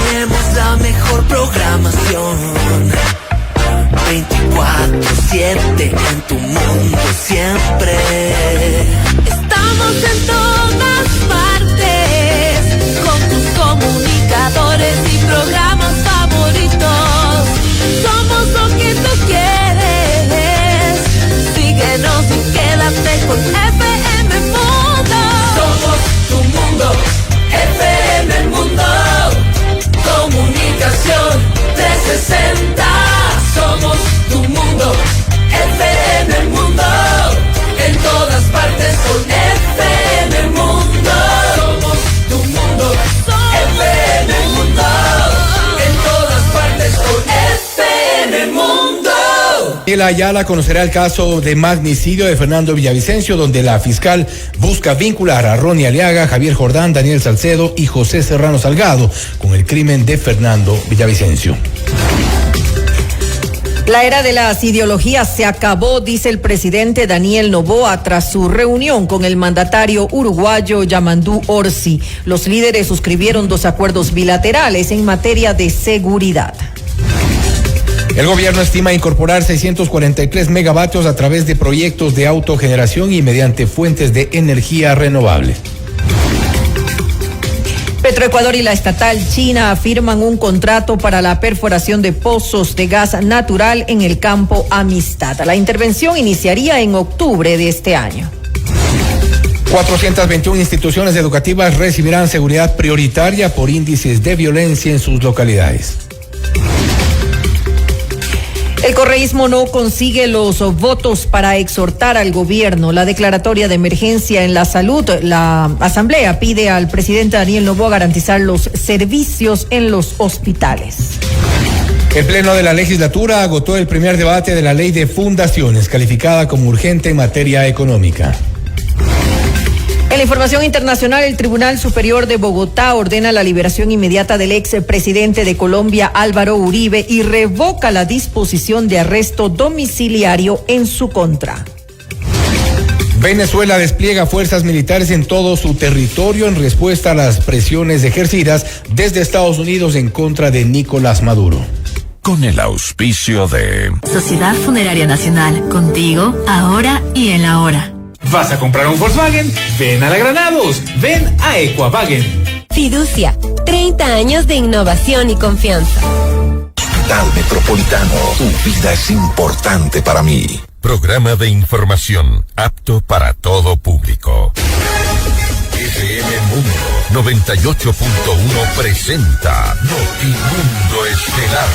tenemos la mejor programación. 24/7 en tu mundo siempre. Estamos en todas partes, con tus comunicadores y programas favoritos. Somos lo que tú quieres. Síguenos y quédate con FM Mundo. Somos tu mundo, FM Mundo. Comunicación 360. Somos tu mundo, FM Mundo. En todas partes con FM Mundo. Somos tu mundo, FM Mundo. En todas partes con FM Mundo. El Ayala conocerá el caso de magnicidio de Fernando Villavicencio, donde la fiscal busca vincular a Ronnie Aliaga, Javier Jordán, Daniel Salcedo y José Serrano Salgado con el crimen de Fernando Villavicencio. La era de las ideologías se acabó, dice el presidente Daniel Noboa tras su reunión con el mandatario uruguayo Yamandú Orsi. Los líderes suscribieron 2 acuerdos bilaterales en materia de seguridad. El gobierno estima incorporar 643 megavatios a través de proyectos de autogeneración y mediante fuentes de energía renovable. Petroecuador y la estatal china firman un contrato para la perforación de pozos de gas natural en el campo Amistad. La intervención iniciaría en octubre de este año. 421 instituciones educativas recibirán seguridad prioritaria por índices de violencia en sus localidades. El correísmo no consigue los votos para exhortar al gobierno. La declaratoria de emergencia en la salud. La asamblea pide al presidente Daniel Noboa garantizar los servicios en los hospitales. El pleno de la legislatura agotó el primer debate de la ley de fundaciones, calificada como urgente en materia económica. En la información internacional, el Tribunal Superior de Bogotá ordena la liberación inmediata del expresidente de Colombia, Álvaro Uribe, y revoca la disposición de arresto domiciliario en su contra. Venezuela despliega fuerzas militares en todo su territorio en respuesta a las presiones ejercidas desde Estados Unidos en contra de Nicolás Maduro. Con el auspicio de Sociedad Funeraria Nacional, contigo, ahora y en la hora. ¿Vas a comprar un Volkswagen? Ven a la Granados, ven a Equavagen. Fiducia, 30 años de innovación y confianza. Hospital Metropolitano, tu vida es importante para mí. Programa de información apto para todo público. FM Mundo 98.1 presenta Notimundo Estelar.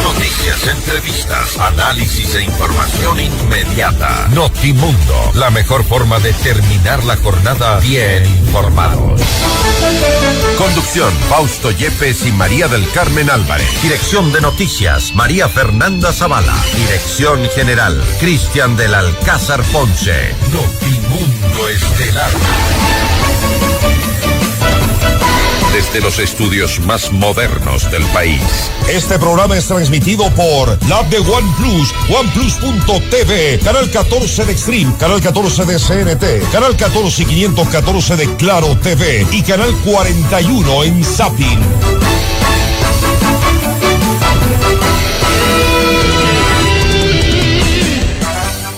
Noticias, entrevistas, análisis e información inmediata. Notimundo, la mejor forma de terminar la jornada bien informados. Conducción, Fausto Yepes y María del Carmen Álvarez. Dirección de noticias, María Fernanda Zavala. Dirección general, Cristian del Alcázar Ponce. Notimundo Estelar. Desde los estudios más modernos del país. Este programa es transmitido por la app de OnePlus, OnePlus.tv, Canal 14 de Extreme, Canal 14 de CNT, Canal 14 y 514 de Claro TV y Canal 41 en Zapping.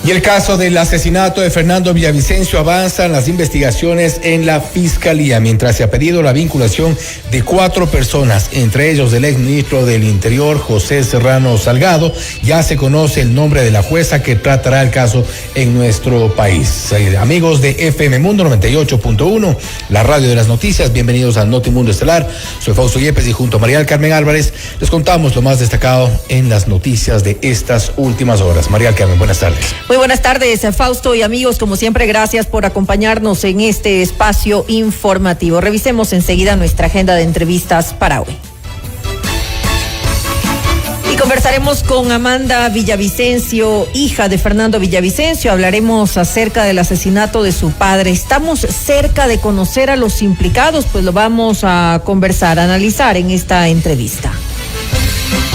Y el caso del asesinato de Fernando Villavicencio avanzan las investigaciones en la Fiscalía, mientras se ha pedido la vinculación de 4 personas, entre ellos el exministro del Interior, José Serrano Salgado. Ya se conoce el nombre de la jueza que tratará el caso en nuestro país. Amigos de FM Mundo 98.1, la radio de las noticias, bienvenidos a Notimundo Estelar. Soy Fausto Yepes y junto a María del Carmen Álvarez les contamos lo más destacado en las noticias de estas últimas horas. María del Carmen, buenas tardes. Muy buenas tardes, Fausto y amigos, como siempre, gracias por acompañarnos en este espacio informativo. Revisemos enseguida nuestra agenda de entrevistas para hoy. Y conversaremos con Amanda Villavicencio, hija de Fernando Villavicencio. Hablaremos acerca del asesinato de su padre. Estamos cerca de conocer a los implicados, pues lo vamos a conversar, a analizar en esta entrevista.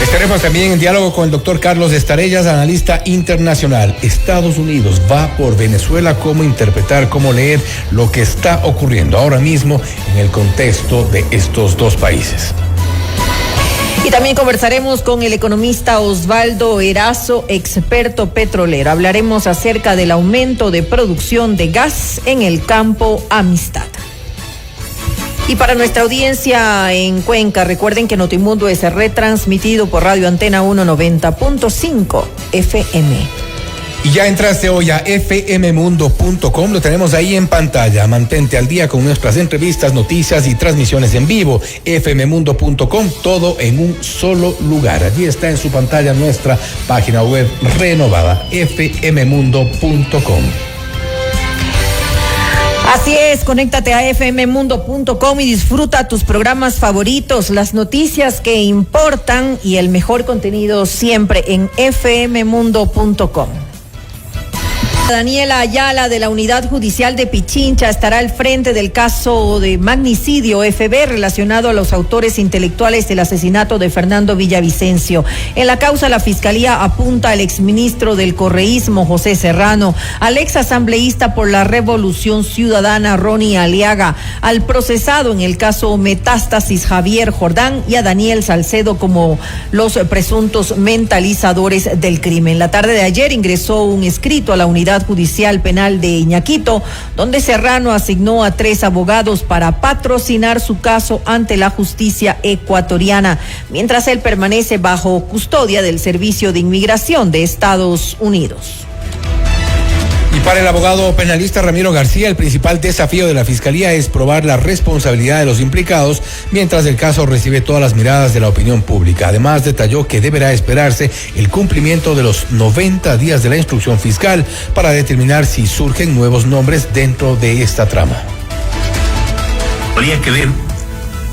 Estaremos también en diálogo con el doctor Carlos Estarellas, analista internacional. Estados Unidos va por Venezuela. ¿Cómo interpretar, cómo leer lo que está ocurriendo ahora mismo en el contexto de estos dos países? Y también conversaremos con el economista Osvaldo Erazo, experto petrolero. Hablaremos acerca del aumento de producción de gas en el campo Amistad. Y para nuestra audiencia en Cuenca, recuerden que Notimundo es retransmitido por Radio Antena 190.5 FM. Y ya entraste hoy a fmmundo.com, lo tenemos ahí en pantalla. Mantente al día con nuestras entrevistas, noticias y transmisiones en vivo. fmmundo.com, todo en un solo lugar. Allí está en su pantalla nuestra página web renovada, fmmundo.com. Así es, conéctate a fmmundo.com y disfruta tus programas favoritos, las noticias que importan y el mejor contenido siempre en fmmundo.com. Daniela Ayala de la Unidad Judicial de Pichincha estará al frente del caso de magnicidio FB relacionado a los autores intelectuales del asesinato de Fernando Villavicencio. En la causa, la Fiscalía apunta al exministro del correísmo José Serrano, al ex asambleísta por la Revolución Ciudadana Ronnie Aliaga, al procesado en el caso Metástasis Javier Jordán y a Daniel Salcedo como los presuntos mentalizadores del crimen. La tarde de ayer ingresó un escrito a la Unidad Judicial Penal de Iñaquito, donde Serrano asignó a 3 abogados para patrocinar su caso ante la justicia ecuatoriana, mientras él permanece bajo custodia del Servicio de Inmigración de Estados Unidos. Y para el abogado penalista Ramiro García, el principal desafío de la Fiscalía es probar la responsabilidad de los implicados, mientras el caso recibe todas las miradas de la opinión pública. Además, detalló que deberá esperarse el cumplimiento de los 90 días de la instrucción fiscal para determinar si surgen nuevos nombres dentro de esta trama. Habría que ver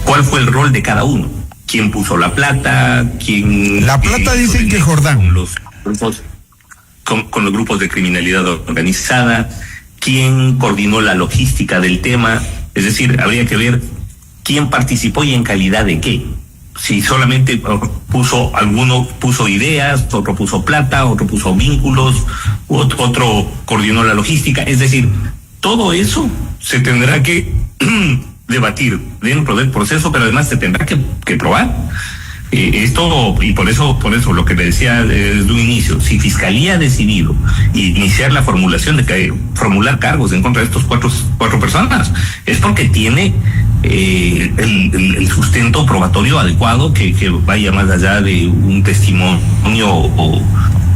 cuál fue el rol de cada uno. ¿Quién puso la plata? ¿Quién... La plata dicen que Jordán. Con los grupos de criminalidad organizada, quién coordinó la logística del tema, es decir, habría que ver quién participó y en calidad de qué. Si solamente alguno puso ideas, otro puso plata, otro puso vínculos, otro coordinó la logística, es decir, todo eso se tendrá que debatir dentro del proceso, pero además se tendrá que probar. Esto, y por eso lo que le decía desde un inicio, si Fiscalía ha decidido iniciar la formulación formular cargos en contra de estos cuatro personas, es porque tiene el sustento probatorio adecuado que vaya más allá de un testimonio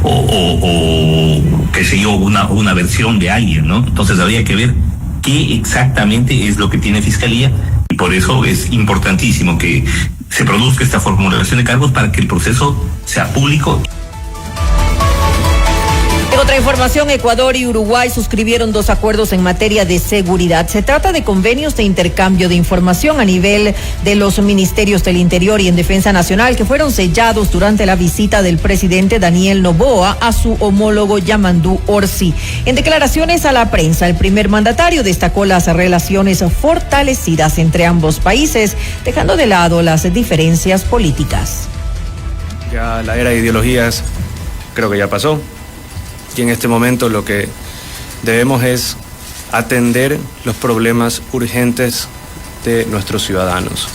o qué sé yo, una versión de alguien, ¿no? Entonces habría que ver qué exactamente es lo que tiene Fiscalía, y por eso es importantísimo que se produzca esta formulación de cargos para que el proceso sea público. En otra información, Ecuador y Uruguay suscribieron 2 acuerdos en materia de seguridad. Se trata de convenios de intercambio de información a nivel de los ministerios del Interior y en Defensa Nacional que fueron sellados durante la visita del presidente Daniel Noboa a su homólogo Yamandú Orsi. En declaraciones a la prensa, el primer mandatario destacó las relaciones fortalecidas entre ambos países, dejando de lado las diferencias políticas. Ya la era de ideologías creo que ya pasó. Y en este momento lo que debemos es atender los problemas urgentes de nuestros ciudadanos.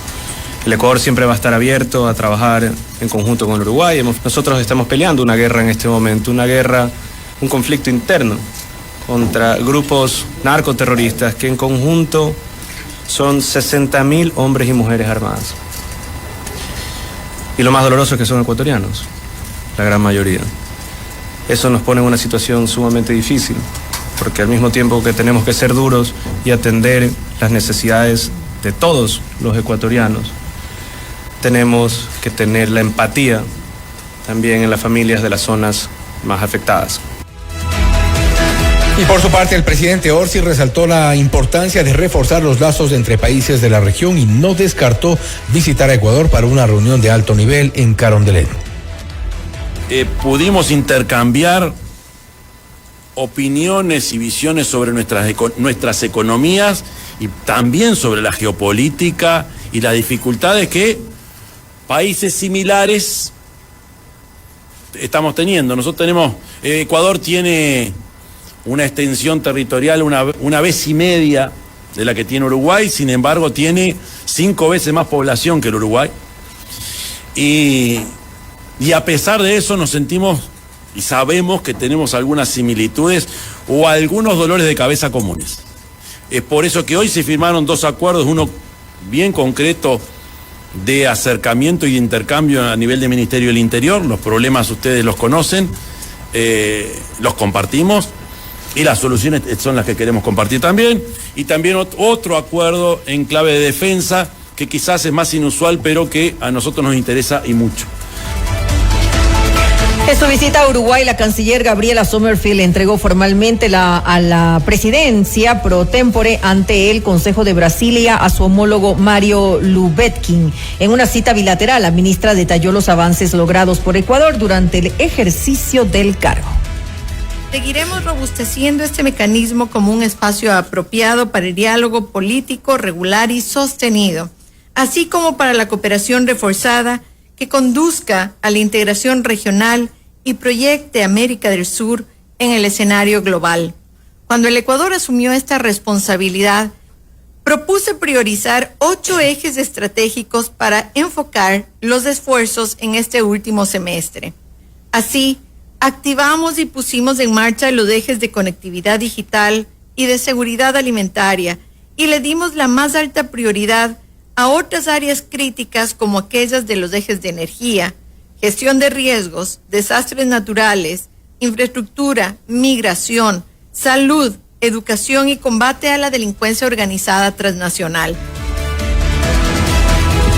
El Ecuador siempre va a estar abierto a trabajar en conjunto con Uruguay. Nosotros estamos peleando una guerra en este momento, un conflicto interno contra grupos narcoterroristas que en conjunto son 60.000 hombres y mujeres armadas. Y lo más doloroso es que son ecuatorianos, la gran mayoría. Eso nos pone en una situación sumamente difícil, porque al mismo tiempo que tenemos que ser duros y atender las necesidades de todos los ecuatorianos, tenemos que tener la empatía también en las familias de las zonas más afectadas. Y por su parte, el presidente Orsi resaltó la importancia de reforzar los lazos entre países de la región y no descartó visitar a Ecuador para una reunión de alto nivel en Carondelet. Pudimos intercambiar opiniones y visiones sobre nuestras economías y también sobre la geopolítica y las dificultades que países similares estamos teniendo. Ecuador tiene una extensión territorial una vez y media de la que tiene Uruguay, sin embargo tiene 5 veces más población que el Uruguay. y a pesar de eso nos sentimos y sabemos que tenemos algunas similitudes o algunos dolores de cabeza comunes. Es por eso que hoy se firmaron 2 acuerdos, uno bien concreto de acercamiento y intercambio a nivel del Ministerio del Interior. Los problemas ustedes los conocen, los compartimos y las soluciones son las que queremos compartir también. Y también otro acuerdo en clave de defensa que quizás es más inusual, pero que a nosotros nos interesa y mucho. En su visita a Uruguay, la canciller Gabriela Sommerfield entregó formalmente a la presidencia pro tempore ante el Consejo de Brasilia a su homólogo Mario Lubetkin. En una cita bilateral, la ministra detalló los avances logrados por Ecuador durante el ejercicio del cargo. Seguiremos robusteciendo este mecanismo como un espacio apropiado para el diálogo político regular y sostenido, así como para la cooperación reforzada que conduzca a la integración regional y proyecte América del Sur en el escenario global. Cuando el Ecuador asumió esta responsabilidad, propuse priorizar 8 ejes estratégicos para enfocar los esfuerzos en este último semestre. Así, activamos y pusimos en marcha los ejes de conectividad digital y de seguridad alimentaria y le dimos la más alta prioridad a otras áreas críticas como aquellas de los ejes de energía, gestión de riesgos, desastres naturales, infraestructura, migración, salud, educación y combate a la delincuencia organizada transnacional.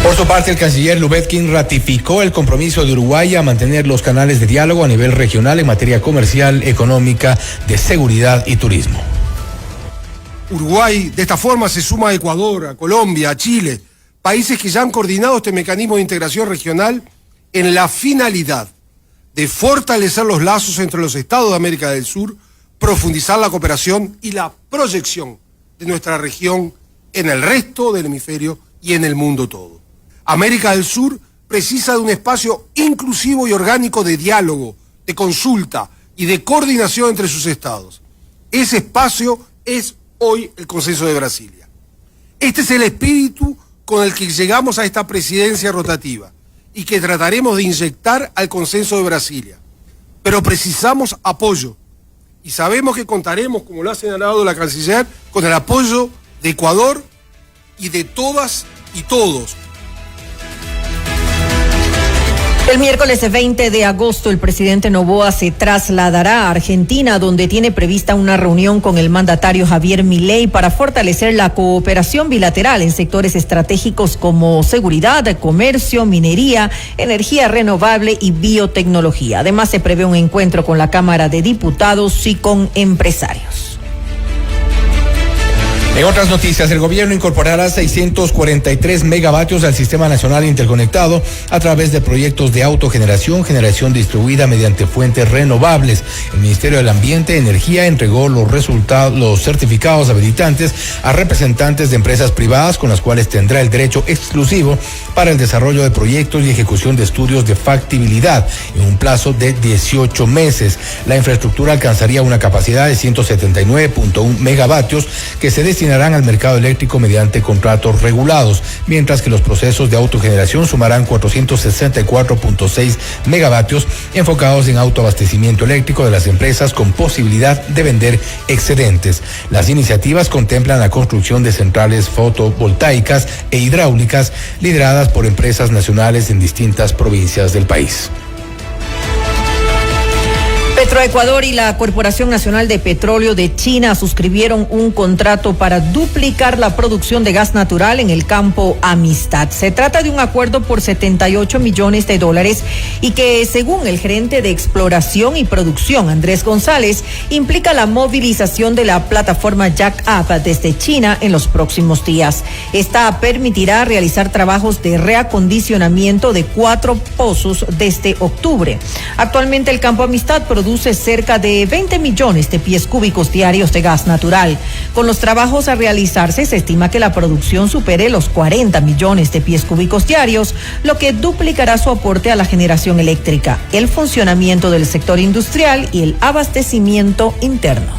Por su parte, el canciller Lubetkin ratificó el compromiso de Uruguay a mantener los canales de diálogo a nivel regional en materia comercial, económica, de seguridad y turismo. Uruguay de esta forma se suma a Ecuador, a Colombia, a Chile, países que ya han coordinado este mecanismo de integración regional en la finalidad de fortalecer los lazos entre los estados de América del Sur, profundizar la cooperación y la proyección de nuestra región en el resto del hemisferio y en el mundo todo. América del Sur precisa de un espacio inclusivo y orgánico de diálogo, de consulta y de coordinación entre sus estados. Ese espacio es hoy el Consenso de Brasilia. Este es el espíritu con el que llegamos a esta presidencia rotativa y que trataremos de inyectar al Consenso de Brasilia. Pero precisamos apoyo y sabemos que contaremos, como lo ha señalado la canciller, con el apoyo de Ecuador y de todas y todos. El miércoles 20 de agosto, el presidente Noboa se trasladará a Argentina, donde tiene prevista una reunión con el mandatario Javier Milei para fortalecer la cooperación bilateral en sectores estratégicos como seguridad, comercio, minería, energía renovable y biotecnología. Además, se prevé un encuentro con la Cámara de Diputados y con empresarios. En otras noticias, el gobierno incorporará 643 megavatios al Sistema Nacional Interconectado a través de proyectos de autogeneración, generación distribuida mediante fuentes renovables. El Ministerio del Ambiente y Energía entregó los certificados habilitantes a representantes de empresas privadas con las cuales tendrá el derecho exclusivo para el desarrollo de proyectos y ejecución de estudios de factibilidad en un plazo de 18 meses. La infraestructura alcanzaría una capacidad de 179.1 megavatios que se destinarán al mercado eléctrico mediante contratos regulados, mientras que los procesos de autogeneración sumarán 464.6 megavatios enfocados en autoabastecimiento eléctrico de las empresas con posibilidad de vender excedentes. Las iniciativas contemplan la construcción de centrales fotovoltaicas e hidráulicas lideradas por empresas nacionales en distintas provincias del país. Petroecuador y la Corporación Nacional de Petróleo de China suscribieron un contrato para duplicar la producción de gas natural en el campo Amistad. Se trata de un acuerdo por $78 millones y que, según el gerente de exploración y producción, Andrés González, implica la movilización de la plataforma Jack Up desde China en los próximos días. Esta permitirá realizar trabajos de reacondicionamiento de 4 pozos desde octubre. Actualmente el campo Amistad produce cerca de 20 millones de pies cúbicos diarios de gas natural. Con los trabajos a realizarse, se estima que la producción supere los 40 millones de pies cúbicos diarios, lo que duplicará su aporte a la generación eléctrica, el funcionamiento del sector industrial y el abastecimiento interno.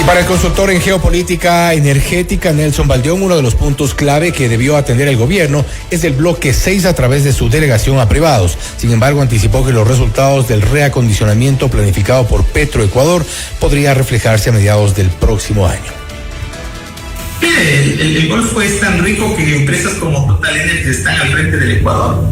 Para el consultor en geopolítica energética Nelson Baldeón, uno de los puntos clave que debió atender el gobierno es el bloque 6 a través de su delegación a privados. Sin embargo, anticipó que los resultados del reacondicionamiento planificado por Petroecuador podría reflejarse a mediados del próximo año. El Golfo es tan rico que empresas como Total Energy están al frente del Ecuador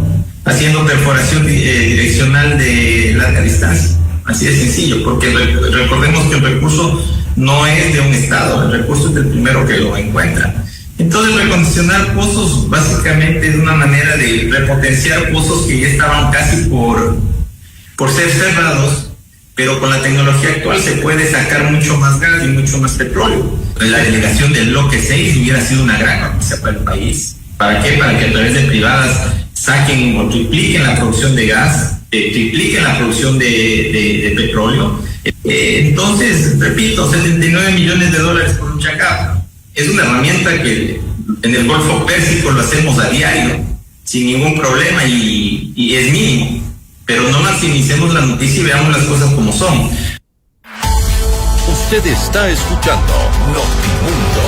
haciendo perforación direccional de larga distancia. Así de sencillo, porque recordemos que el recurso no es de un estado, el recurso es del primero que lo encuentra. Entonces, recondicionar pozos básicamente es una manera de repotenciar pozos que ya estaban casi por ser cerrados, pero con la tecnología actual se puede sacar mucho más gas y mucho más petróleo. La delegación del bloque 6 hubiera sido una gran noticia para el país. ¿Para qué? Para que a través de privadas saquen o tripliquen la producción de gas, tripliquen la producción de petróleo. Entonces, repito, 79 millones de dólares por un chacap. Es una herramienta que en el Golfo Pérsico lo hacemos a diario, sin ningún problema y es mínimo. Pero no maximicemos la noticia y veamos las cosas como son. Usted está escuchando Notimundo.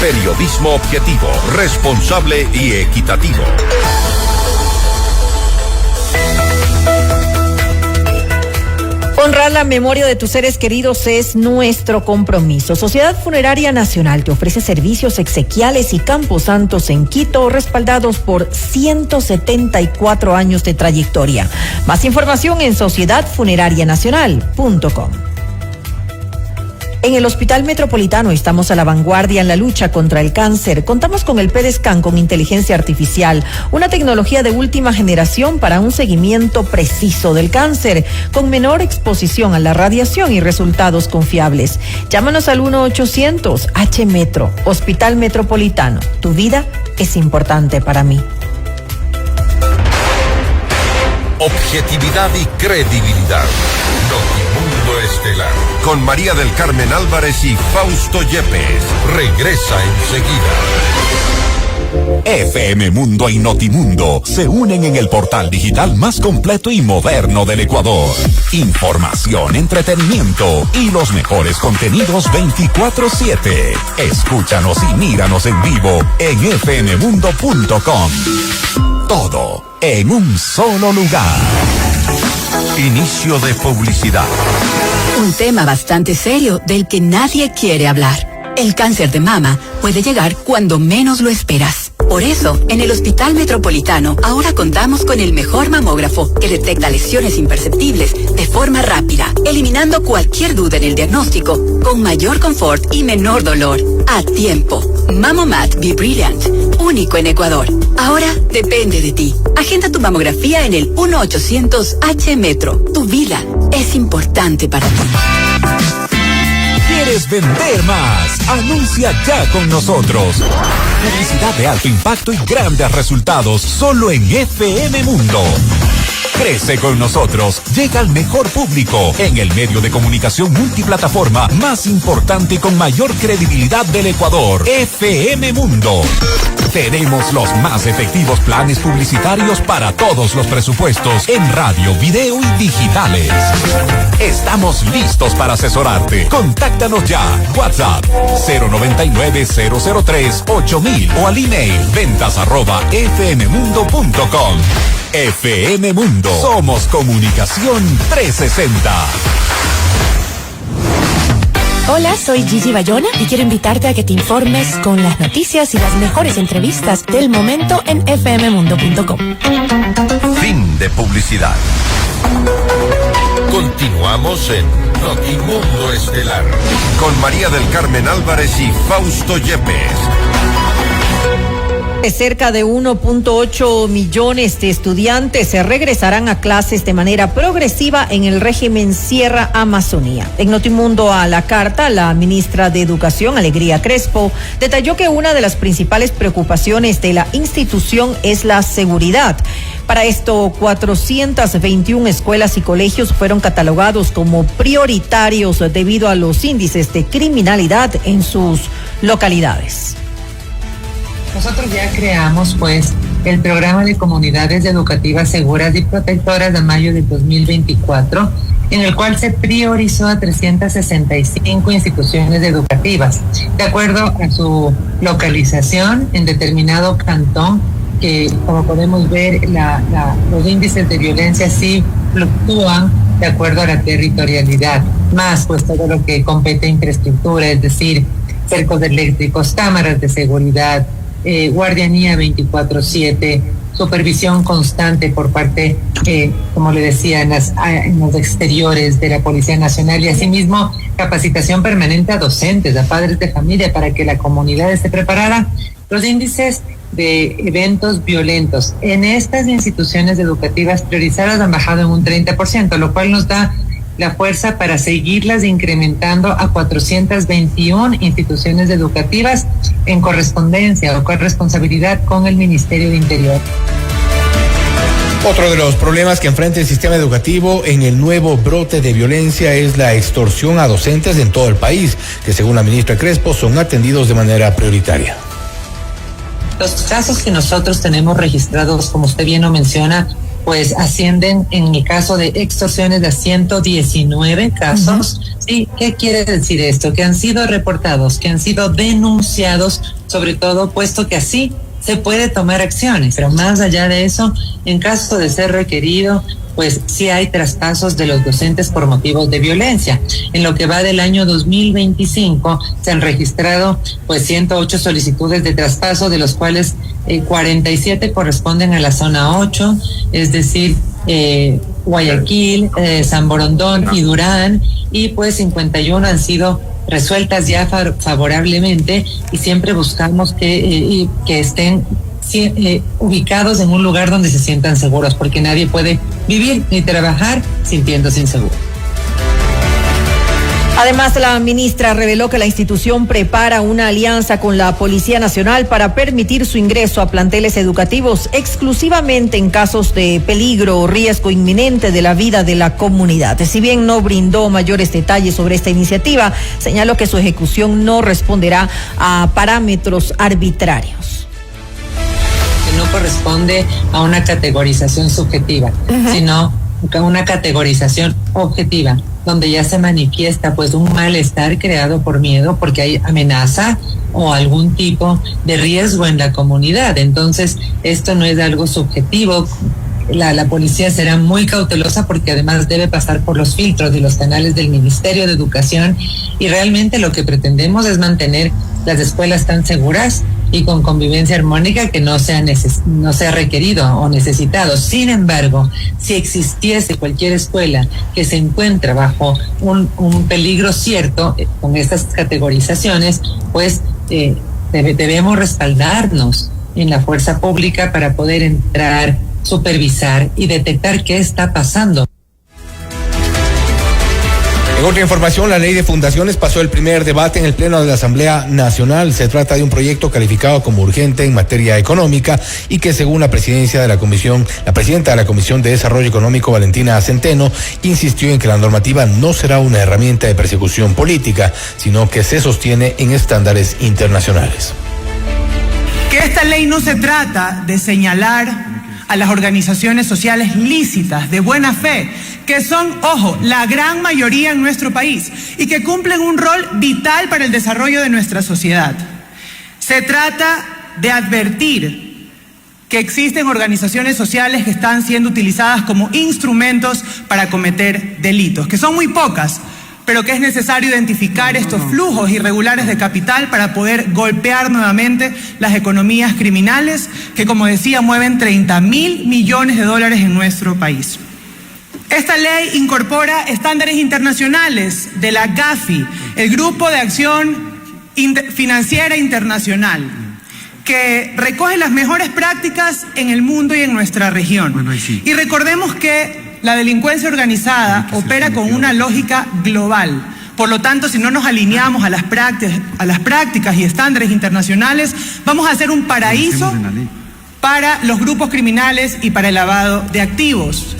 Periodismo objetivo, responsable y equitativo. Honrar la memoria de tus seres queridos es nuestro compromiso. Sociedad Funeraria Nacional te ofrece servicios exequiales y camposantos en Quito, respaldados por 174 años de trayectoria. Más información en sociedadfunerarianacional.com. En el Hospital Metropolitano estamos a la vanguardia en la lucha contra el cáncer. Contamos con el PEDESCAN con inteligencia artificial, una tecnología de última generación para un seguimiento preciso del cáncer, con menor exposición a la radiación y resultados confiables. Llámanos al 1-800-H-METRO. Hospital Metropolitano. Tu vida es importante para mí. Objetividad y credibilidad. Notimundo Estelar. Con María del Carmen Álvarez y Fausto Yepes. Regresa enseguida. FM Mundo y Notimundo se unen en el portal digital más completo y moderno del Ecuador. Información, entretenimiento y los mejores contenidos 24/7. Escúchanos y míranos en vivo en fmmundo.com. Todo en un solo lugar. Inicio de publicidad. Un tema bastante serio del que nadie quiere hablar. El cáncer de mama puede llegar cuando menos lo esperas. Por eso, en el Hospital Metropolitano ahora contamos con el mejor mamógrafo que detecta lesiones imperceptibles de forma rápida, eliminando cualquier duda en el diagnóstico, con mayor confort y menor dolor. A tiempo. Mamomat Be Brilliant, único en Ecuador. Ahora depende de ti. Agenda tu mamografía en el 1-800-H-METRO. Tu vida es importante para ti. ¿Quieres vender más? Anuncia ya con nosotros. Publicidad de alto impacto y grandes resultados solo en FM Mundo. Crece con nosotros, llega al mejor público en el medio de comunicación multiplataforma más importante y con mayor credibilidad del Ecuador, FM Mundo. Tenemos los más efectivos planes publicitarios para todos los presupuestos en radio, video y digitales. Estamos listos para asesorarte. Contáctanos ya. WhatsApp 099-003-8000 o al email ventas@fmmundo.com. FM Mundo. Somos Comunicación 360. Hola, soy Gigi Bayona y quiero invitarte a que te informes con las noticias y las mejores entrevistas del momento en fmmundo.com. Fin de publicidad. Continuamos en Notimundo Estelar con María del Carmen Álvarez y Fausto Yepes. Cerca de 1.8 millones de estudiantes se regresarán a clases de manera progresiva en el régimen Sierra Amazonía. En Notimundo a la carta, la ministra de Educación, Alegría Crespo, detalló que una de las principales preocupaciones de la institución es la seguridad. Para esto, 421 escuelas y colegios fueron catalogados como prioritarios debido a los índices de criminalidad en sus localidades. Nosotros ya creamos, el programa de comunidades educativas seguras y protectoras de mayo de 2024, en el cual se priorizó a 365 instituciones educativas, de acuerdo a su localización en determinado cantón, que como podemos ver, los índices de violencia sí fluctúan de acuerdo a la territorialidad, más pues todo lo que compete a infraestructura, es decir, cercos eléctricos, cámaras de seguridad, guardianía 24/7, supervisión constante por parte, como le decía, en los exteriores de la Policía Nacional, y asimismo capacitación permanente a docentes, a padres de familia, para que la comunidad esté preparada. Los índices de eventos violentos en estas instituciones educativas priorizadas han bajado en un 30%, lo cual nos da la fuerza para seguirlas incrementando a 421 instituciones educativas en correspondencia o corresponsabilidad con el Ministerio de Interior. Otro de los problemas que enfrenta el sistema educativo en el nuevo brote de violencia es la extorsión a docentes en todo el país, que según la ministra Crespo son atendidos de manera prioritaria. Los casos que nosotros tenemos registrados, como usted bien lo menciona, pues ascienden en el caso de extorsiones de 119 casos. ¿Sí? ¿Qué quiere decir esto? Que han sido reportados, que han sido denunciados, sobre todo puesto que así se puede tomar acciones, pero más allá de eso, en caso de ser requerido, pues sí hay traspasos de los docentes por motivos de violencia. En lo que va del año 2025 se han registrado pues 108 solicitudes de traspaso, de los cuales 47 corresponden a la zona 8, es decir, Guayaquil, San Borondón y Durán, y pues 51 han sido resueltas ya favorablemente, y siempre buscamos que estén ubicados en un lugar donde se sientan seguros, porque nadie puede vivir ni trabajar sintiéndose inseguro. Además, la ministra reveló que la institución prepara una alianza con la Policía Nacional para permitir su ingreso a planteles educativos exclusivamente en casos de peligro o riesgo inminente de la vida de la comunidad. Si bien no brindó mayores detalles sobre esta iniciativa, señaló que su ejecución no responderá a parámetros arbitrarios. No corresponde a una categorización subjetiva, sino a una categorización objetiva, donde ya se manifiesta pues un malestar creado por miedo, porque hay amenaza o algún tipo de riesgo en la comunidad. Entonces, esto no es algo subjetivo. La policía será muy cautelosa, porque además debe pasar por los filtros y los canales del Ministerio de Educación, y realmente lo que pretendemos es mantener las escuelas tan seguras y con convivencia armónica que no sea requerido o necesitado. Sin embargo, si existiese cualquier escuela que se encuentra bajo un peligro cierto con estas categorizaciones, pues debemos respaldarnos en la fuerza pública para poder entrar, supervisar y detectar qué está pasando. En otra información, la ley de fundaciones pasó el primer debate en el Pleno de la Asamblea Nacional. Se trata de un proyecto calificado como urgente en materia económica y que, según la presidenta de la Comisión de Desarrollo Económico, Valentina Centeno, insistió en que la normativa no será una herramienta de persecución política, sino que se sostiene en estándares internacionales. Que esta ley no se trata de señalar a las organizaciones sociales lícitas, de buena fe, que son, ojo, la gran mayoría en nuestro país y que cumplen un rol vital para el desarrollo de nuestra sociedad. Se trata de advertir que existen organizaciones sociales que están siendo utilizadas como instrumentos para cometer delitos, que son muy pocas, pero que es necesario identificar estos flujos irregulares de capital para poder golpear nuevamente las economías criminales que, como decía, mueven 30.000 millones de dólares en nuestro país. Esta ley incorpora estándares internacionales de la GAFI, el Grupo de Acción Financiera Internacional, que recoge las mejores prácticas en el mundo y en nuestra región. Y recordemos que la delincuencia organizada opera con una lógica global. Por lo tanto, si no nos alineamos a las prácticas y estándares internacionales, vamos a ser un paraíso para los grupos criminales y para el lavado de activos.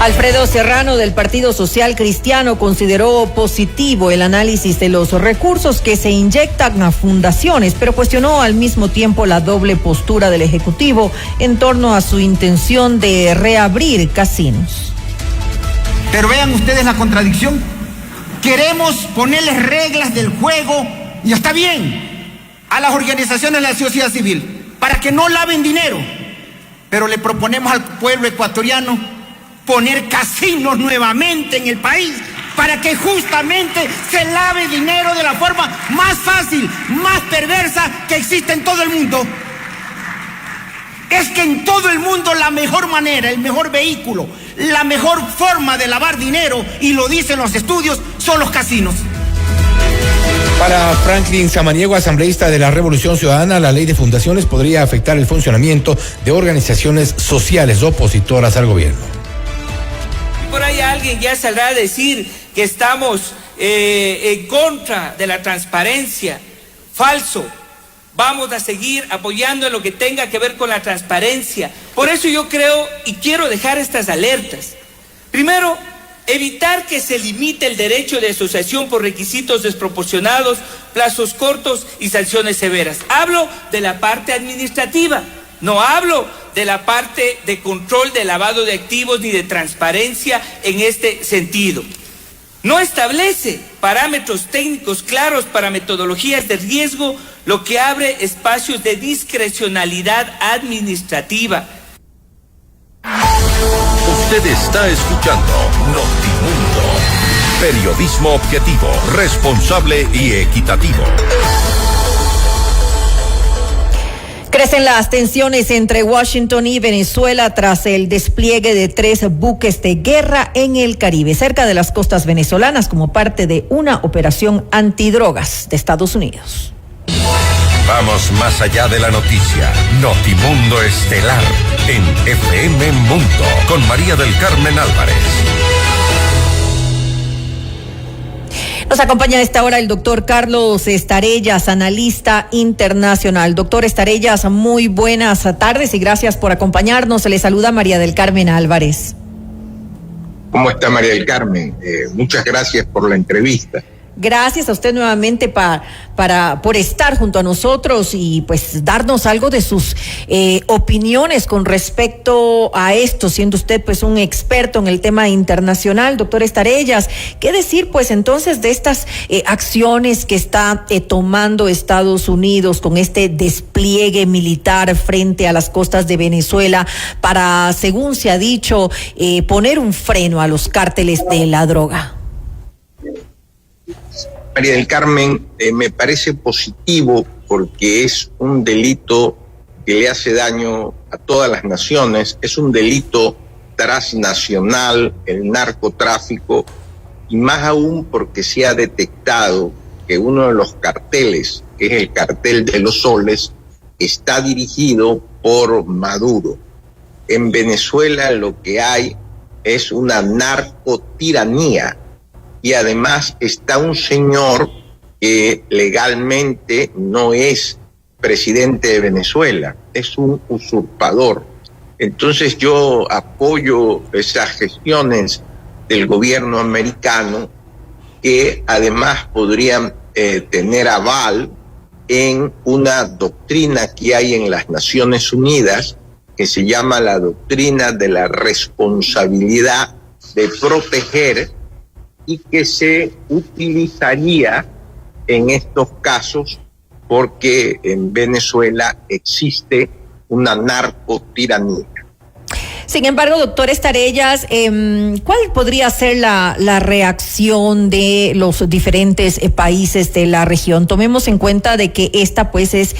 Alfredo Serrano, del Partido Social Cristiano, consideró positivo el análisis de los recursos que se inyectan a fundaciones, pero cuestionó al mismo tiempo la doble postura del Ejecutivo en torno a su intención de reabrir casinos. Pero vean ustedes la contradicción. Queremos ponerles reglas del juego, y está bien, a las organizaciones de la sociedad civil, para que no laven dinero. Pero le proponemos al pueblo ecuatoriano poner casinos nuevamente en el país, para que justamente se lave dinero de la forma más fácil, más perversa que existe en todo el mundo. Es que en todo el mundo la mejor manera, el mejor vehículo, la mejor forma de lavar dinero, y lo dicen los estudios, son los casinos. Para Franklin Samaniego, asambleísta de la Revolución Ciudadana, la ley de fundaciones podría afectar el funcionamiento de organizaciones sociales opositoras al gobierno. Por ahí alguien ya saldrá a decir que estamos en contra de la transparencia. Falso. Vamos a seguir apoyando en lo que tenga que ver con la transparencia. Por eso yo creo y quiero dejar estas alertas. Primero, evitar que se limite el derecho de asociación por requisitos desproporcionados, plazos cortos y sanciones severas. Hablo de la parte administrativa, no hablo de la parte de control de lavado de activos ni de transparencia en este sentido. No establece parámetros técnicos claros para metodologías de riesgo, lo que abre espacios de discrecionalidad administrativa. Usted está escuchando Notimundo. Periodismo objetivo, responsable y equitativo. Crecen las tensiones entre Washington y Venezuela tras el despliegue de 3 buques de guerra en el Caribe, cerca de las costas venezolanas, como parte de una operación antidrogas de Estados Unidos. Vamos más allá de la noticia. Notimundo Estelar en FM Mundo con María del Carmen Álvarez. Nos acompaña a esta hora el doctor Carlos Estarellas, analista internacional. Doctor Estarellas, muy buenas tardes y gracias por acompañarnos. Se le saluda María del Carmen Álvarez. ¿Cómo está María del Carmen? Muchas gracias por la entrevista. Gracias a usted nuevamente por estar junto a nosotros y pues darnos algo de sus opiniones con respecto a esto, siendo usted pues un experto en el tema internacional. Doctor Estarellas, ¿qué decir pues entonces de estas acciones que está tomando Estados Unidos con este despliegue militar frente a las costas de Venezuela para, según se ha dicho, poner un freno a los cárteles de la droga? María del Carmen, me parece positivo porque es un delito que le hace daño a todas las naciones, es un delito transnacional, el narcotráfico, y más aún porque se ha detectado que uno de los carteles, que es el cartel de los soles, está dirigido por Maduro. En Venezuela lo que hay es una narcotiranía. Y además está un señor que legalmente no es presidente de Venezuela, es un usurpador. Entonces yo apoyo esas gestiones del gobierno americano que además podrían tener aval en una doctrina que hay en las Naciones Unidas que se llama la doctrina de la responsabilidad de proteger, y que se utilizaría en estos casos porque en Venezuela existe una narcotiranía. Sin embargo, doctor Estarellas, ¿cuál podría ser la reacción de los diferentes países de la región? Tomemos en cuenta de que esta pues es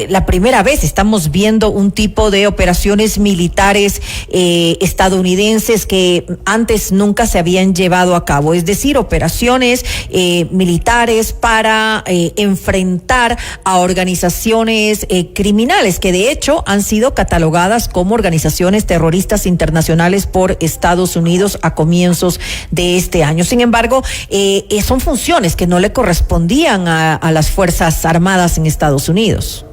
la primera vez estamos viendo un tipo de operaciones militares estadounidenses que antes nunca se habían llevado a cabo, es decir, operaciones militares para enfrentar a organizaciones criminales que de hecho han sido catalogadas como organizaciones terroristas internacionales por Estados Unidos a comienzos de este año. Sin embargo, son funciones que no le correspondían a las Fuerzas Armadas en Estados Unidos.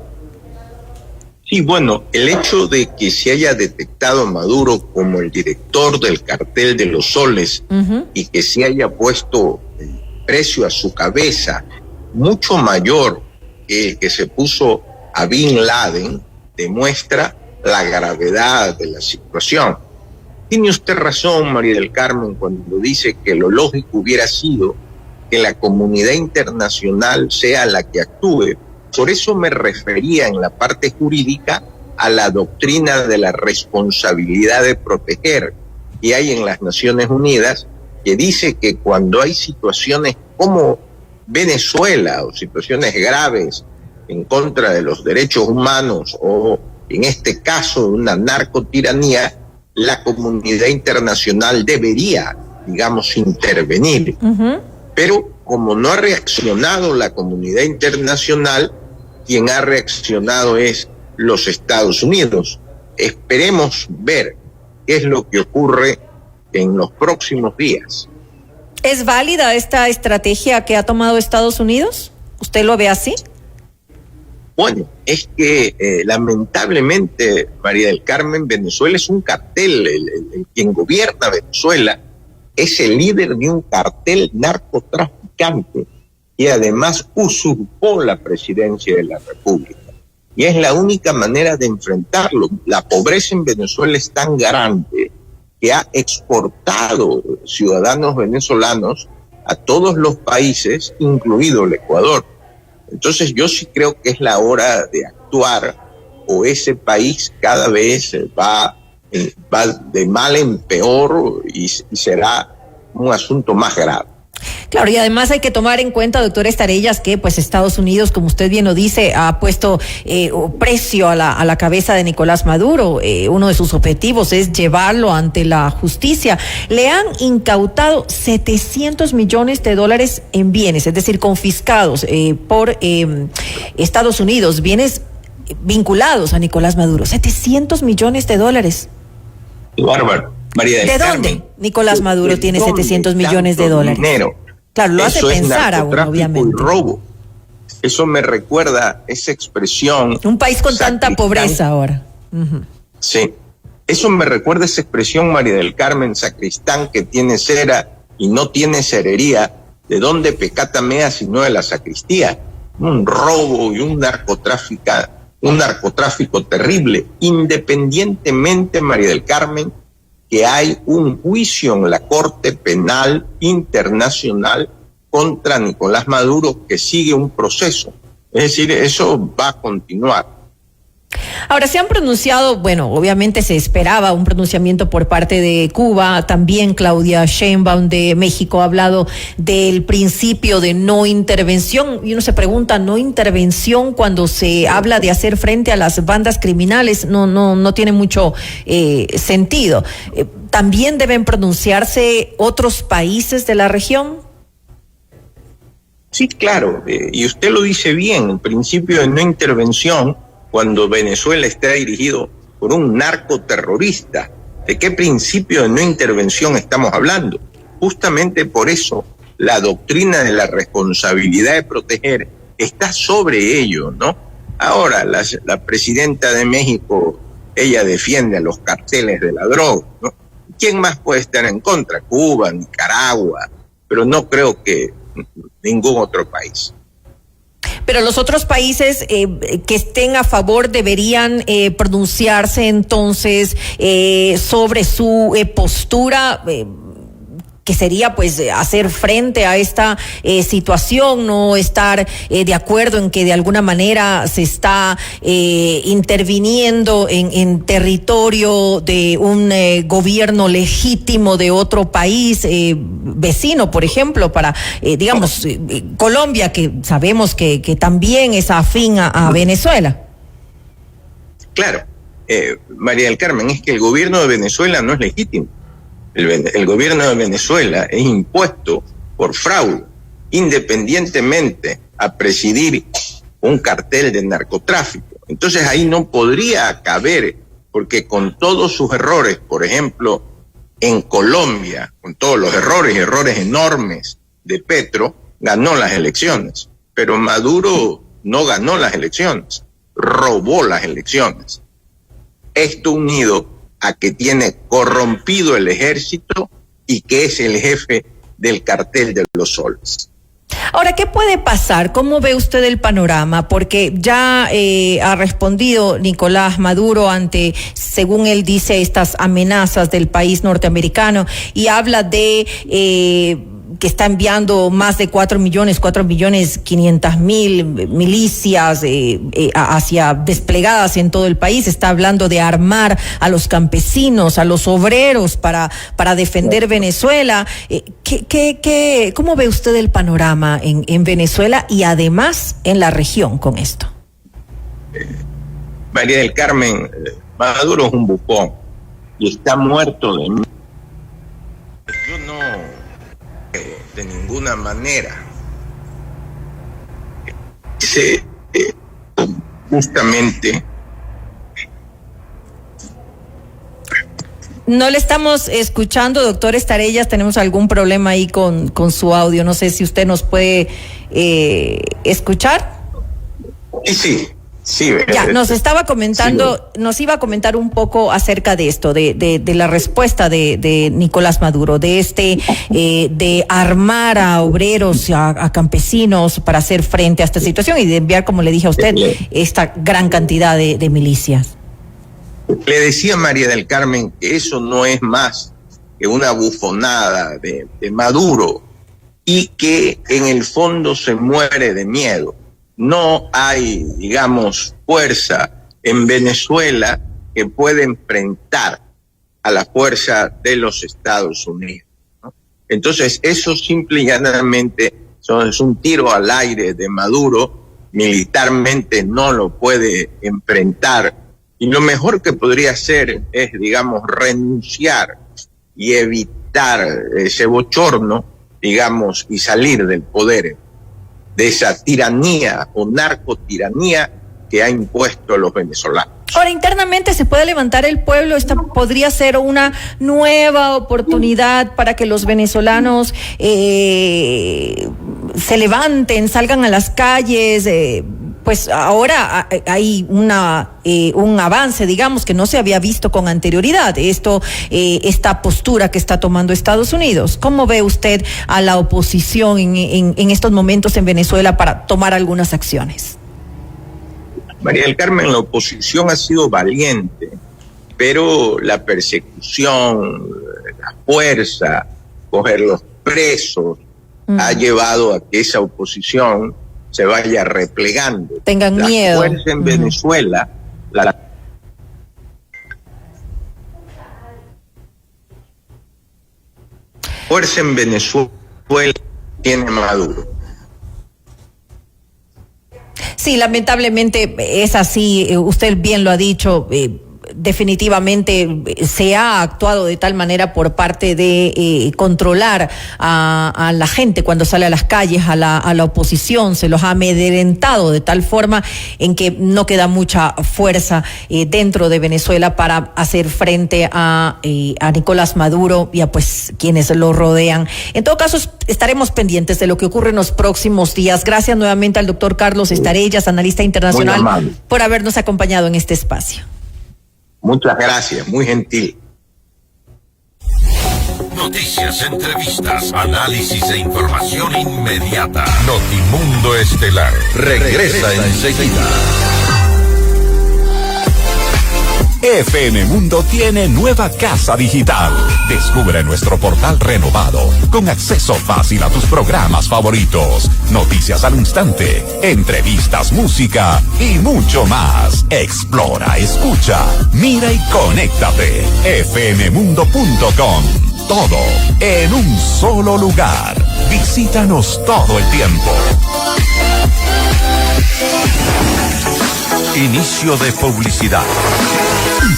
Sí, bueno, el hecho de que se haya detectado a Maduro como el director del cartel de los soles y que se haya puesto el precio a su cabeza mucho mayor que el que se puso a Bin Laden, demuestra la gravedad de la situación. Tiene usted razón, María del Carmen, cuando dice que lo lógico hubiera sido que la comunidad internacional sea la que actúe. Por eso me refería en la parte jurídica a la doctrina de la responsabilidad de proteger que hay en las Naciones Unidas, que dice que cuando hay situaciones como Venezuela o situaciones graves en contra de los derechos humanos o en este caso una narcotiranía, la comunidad internacional debería, digamos, intervenir. Pero como no ha reaccionado la comunidad internacional, quien ha reaccionado es los Estados Unidos. Esperemos ver qué es lo que ocurre en los próximos días. ¿Es válida esta estrategia que ha tomado Estados Unidos? ¿Usted lo ve así? Bueno, es que lamentablemente, María del Carmen, Venezuela es un cartel. Quien gobierna Venezuela es el líder de un cartel narcotraficante y además usurpó la presidencia de la República. Y es la única manera de enfrentarlo. La pobreza en Venezuela es tan grande que ha exportado ciudadanos venezolanos a todos los países, incluido el Ecuador. Entonces yo sí creo que es la hora de actuar, o ese país cada vez va de mal en peor y será un asunto más grave. Claro, y además hay que tomar en cuenta, doctor Estarellas, que pues Estados Unidos, como usted bien lo dice, ha puesto precio a la cabeza de Nicolás Maduro. Uno de sus objetivos es llevarlo ante la justicia. Le han incautado $700 millones en bienes, es decir, confiscados por Estados Unidos, bienes vinculados a Nicolás Maduro. $700 millones. Bárbaro. María del Carmen, ¿de dónde Nicolás Maduro tiene $700 millones? Dinero. Claro, lo hace pensar a uno, obviamente. Y robo. Eso me recuerda esa expresión. Un país con tanta pobreza ahora. Sí. Eso me recuerda esa expresión, María del Carmen, sacristán que tiene cera y no tiene cerería. ¿De dónde pecata mea sino de la sacristía? Un robo y un narcotráfico terrible. Independientemente, María del Carmen, que hay un juicio en la Corte Penal Internacional contra Nicolás Maduro que sigue un proceso. Es decir, eso va a continuar. Ahora, se han pronunciado, bueno, obviamente se esperaba un pronunciamiento por parte de Cuba, también Claudia Sheinbaum de México ha hablado del principio de no intervención, y uno se pregunta, ¿no intervención cuando se habla de hacer frente a las bandas criminales? No tiene mucho sentido. ¿También deben pronunciarse otros países de la región? Sí, claro, y usted lo dice bien, el principio de no intervención cuando Venezuela está dirigido por un narcoterrorista. ¿De qué principio de no intervención estamos hablando? Justamente por eso la doctrina de la responsabilidad de proteger está sobre ello, ¿no? Ahora, la presidenta de México, ella defiende a los carteles de la droga, ¿no? ¿Quién más puede estar en contra? Cuba, Nicaragua, pero no creo que ningún otro país. Pero los otros países que estén a favor deberían pronunciarse entonces sobre su postura, que sería pues hacer frente a esta situación, no estar de acuerdo en que de alguna manera se está interviniendo en territorio de un gobierno legítimo de otro país vecino, por ejemplo, para, digamos, Colombia, que sabemos que también es afín a Venezuela. Claro, María del Carmen, es que el gobierno de Venezuela no es legítimo. El gobierno de Venezuela es impuesto por fraude, independientemente a presidir un cartel de narcotráfico. Entonces ahí no podría caber, porque con todos sus errores, por ejemplo, en Colombia, con todos los errores enormes de Petro, ganó las elecciones. Pero Maduro no ganó las elecciones, robó las elecciones. Esto unido a que tiene corrompido el ejército y que es el jefe del cartel de los soles. Ahora, ¿qué puede pasar? ¿Cómo ve usted el panorama? Porque ya ha respondido Nicolás Maduro ante, según él dice, estas amenazas del país norteamericano y habla de que está enviando más de 4.500.000 milicias hacia desplegadas en todo el país. Está hablando de armar a los campesinos, a los obreros para defender Venezuela. ¿Cómo ve usted el panorama en Venezuela y además en la región con esto? María del Carmen, Maduro es un bufón y está muerto de miedo. Yo no, de ninguna manera, justamente. No le estamos escuchando, doctor Estarellas. Tenemos algún problema ahí con su audio. No sé si usted nos puede escuchar. Sí. Ya, nos estaba comentando, nos iba a comentar un poco acerca de esto, de la respuesta de Nicolás Maduro, de armar a obreros, a campesinos para hacer frente a esta situación y de enviar, como le dije a usted, esta gran cantidad de milicias. Le decía María del Carmen que eso no es más que una bufonada de Maduro y que en el fondo se muere de miedo. No hay, digamos, fuerza en Venezuela que pueda enfrentar a la fuerza de los Estados Unidos, ¿no? Entonces, eso simple y llanamente es un tiro al aire de Maduro. Militarmente no lo puede enfrentar. Y lo mejor que podría hacer es, digamos, renunciar y evitar ese bochorno, digamos, y salir del poder, de esa tiranía o narcotiranía que ha impuesto a los venezolanos. Ahora, internamente se puede levantar el pueblo. Esta podría ser una nueva oportunidad para que los venezolanos se levanten, salgan a las calles. Pues ahora hay un avance, digamos, que no se había visto con anterioridad. Esta postura que está tomando Estados Unidos. ¿Cómo ve usted a la oposición en estos momentos en Venezuela para tomar algunas acciones? María del Carmen, la oposición ha sido valiente, pero la persecución, la fuerza, coger los presos, ha llevado a que esa oposición se vaya replegando. Tengan miedo. La fuerza en Venezuela, la fuerza en Venezuela tiene Maduro. Sí, lamentablemente es así. Usted bien lo ha dicho. Definitivamente se ha actuado de tal manera por parte de controlar a la gente cuando sale a las calles, a la oposición, se los ha amedrentado de tal forma en que no queda mucha fuerza dentro de Venezuela para hacer frente a Nicolás Maduro y a pues quienes lo rodean. En todo caso, estaremos pendientes de lo que ocurre en los próximos días. Gracias nuevamente al doctor Carlos Estarellas, analista internacional, por habernos acompañado en este espacio. Muchas gracias, muy gentil. Noticias, entrevistas, análisis e información inmediata. Notimundo Estelar regresa enseguida. FM Mundo tiene nueva casa digital. Descubre nuestro portal renovado, con acceso fácil a tus programas favoritos, noticias al instante, entrevistas, música y mucho más. Explora, escucha, mira y conéctate. fmmundo.com. Todo en un solo lugar. Visítanos todo el tiempo. Inicio de publicidad.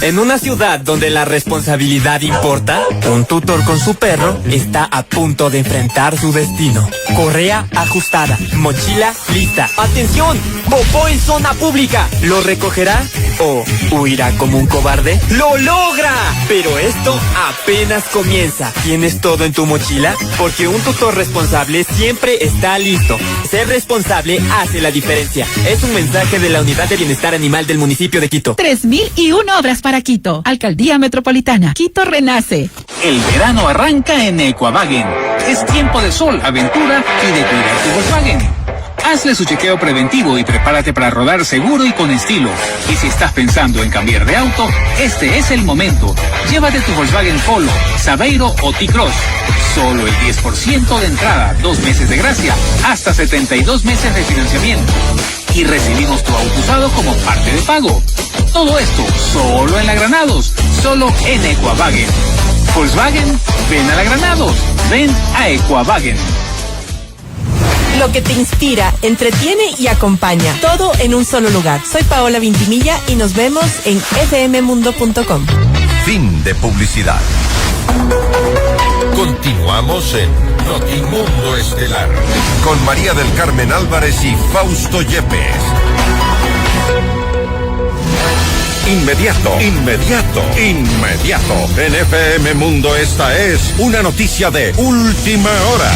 En una ciudad donde la responsabilidad importa, un tutor con su perro está a punto de enfrentar su destino. Correa ajustada, mochila lista. ¡Atención! ¡Popó en zona pública! ¿Lo recogerá o huirá como un cobarde? ¡Lo logra! Pero esto apenas comienza. ¿Tienes todo en tu mochila? Porque un tutor responsable siempre está listo. Ser responsable hace la diferencia. Es un mensaje de la Unidad de Bienestar Bienestar Animal del municipio de Quito. 3001 obras para Quito. Alcaldía Metropolitana. Quito renace. El verano arranca en Equavagen. Es tiempo de sol, aventura y de cuidar tu Volkswagen. Hazle su chequeo preventivo y prepárate para rodar seguro y con estilo. Y si estás pensando en cambiar de auto, este es el momento. Llévate tu Volkswagen Polo, Saveiro o T-Cross. Solo el 10% de entrada, 2 meses de gracia, hasta 72 meses de financiamiento. Y recibimos tu auto usado como parte de pago. Todo esto solo en la Granados, solo en Equavagen. Volkswagen, ven a la Granados, ven a Equavagen. Lo que te inspira, entretiene y acompaña. Todo en un solo lugar. Soy Paola Vintimilla y nos vemos en fmmundo.com. Fin de publicidad. Continuamos en Notimundo Estelar con María del Carmen Álvarez y Fausto Yepes. Inmediato. En FM Mundo esta es una noticia de última hora.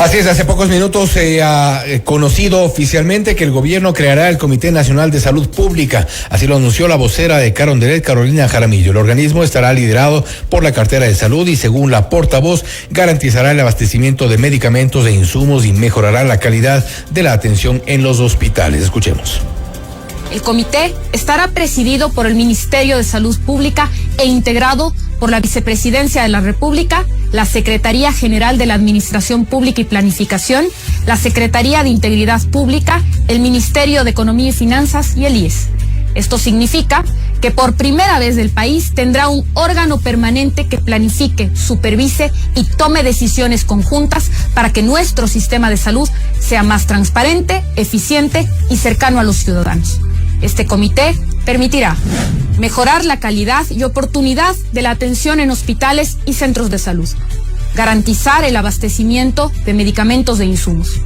Así es, hace pocos minutos se ha conocido oficialmente que el gobierno creará el Comité Nacional de Salud Pública. Así lo anunció la vocera de Carondelet, Carolina Jaramillo. El organismo estará liderado por la cartera de salud y, según la portavoz, garantizará el abastecimiento de medicamentos e insumos y mejorará la calidad de la atención en los hospitales. Escuchemos. El comité estará presidido por el Ministerio de Salud Pública e integrado por la Vicepresidencia de la República, la Secretaría General de la Administración Pública y Planificación, la Secretaría de Integridad Pública, el Ministerio de Economía y Finanzas y el IES. Esto significa que por primera vez el país tendrá un órgano permanente que planifique, supervise y tome decisiones conjuntas para que nuestro sistema de salud sea más transparente, eficiente y cercano a los ciudadanos. Este comité permitirá mejorar la calidad y oportunidad de la atención en hospitales y centros de salud, garantizar el abastecimiento de medicamentos e insumos,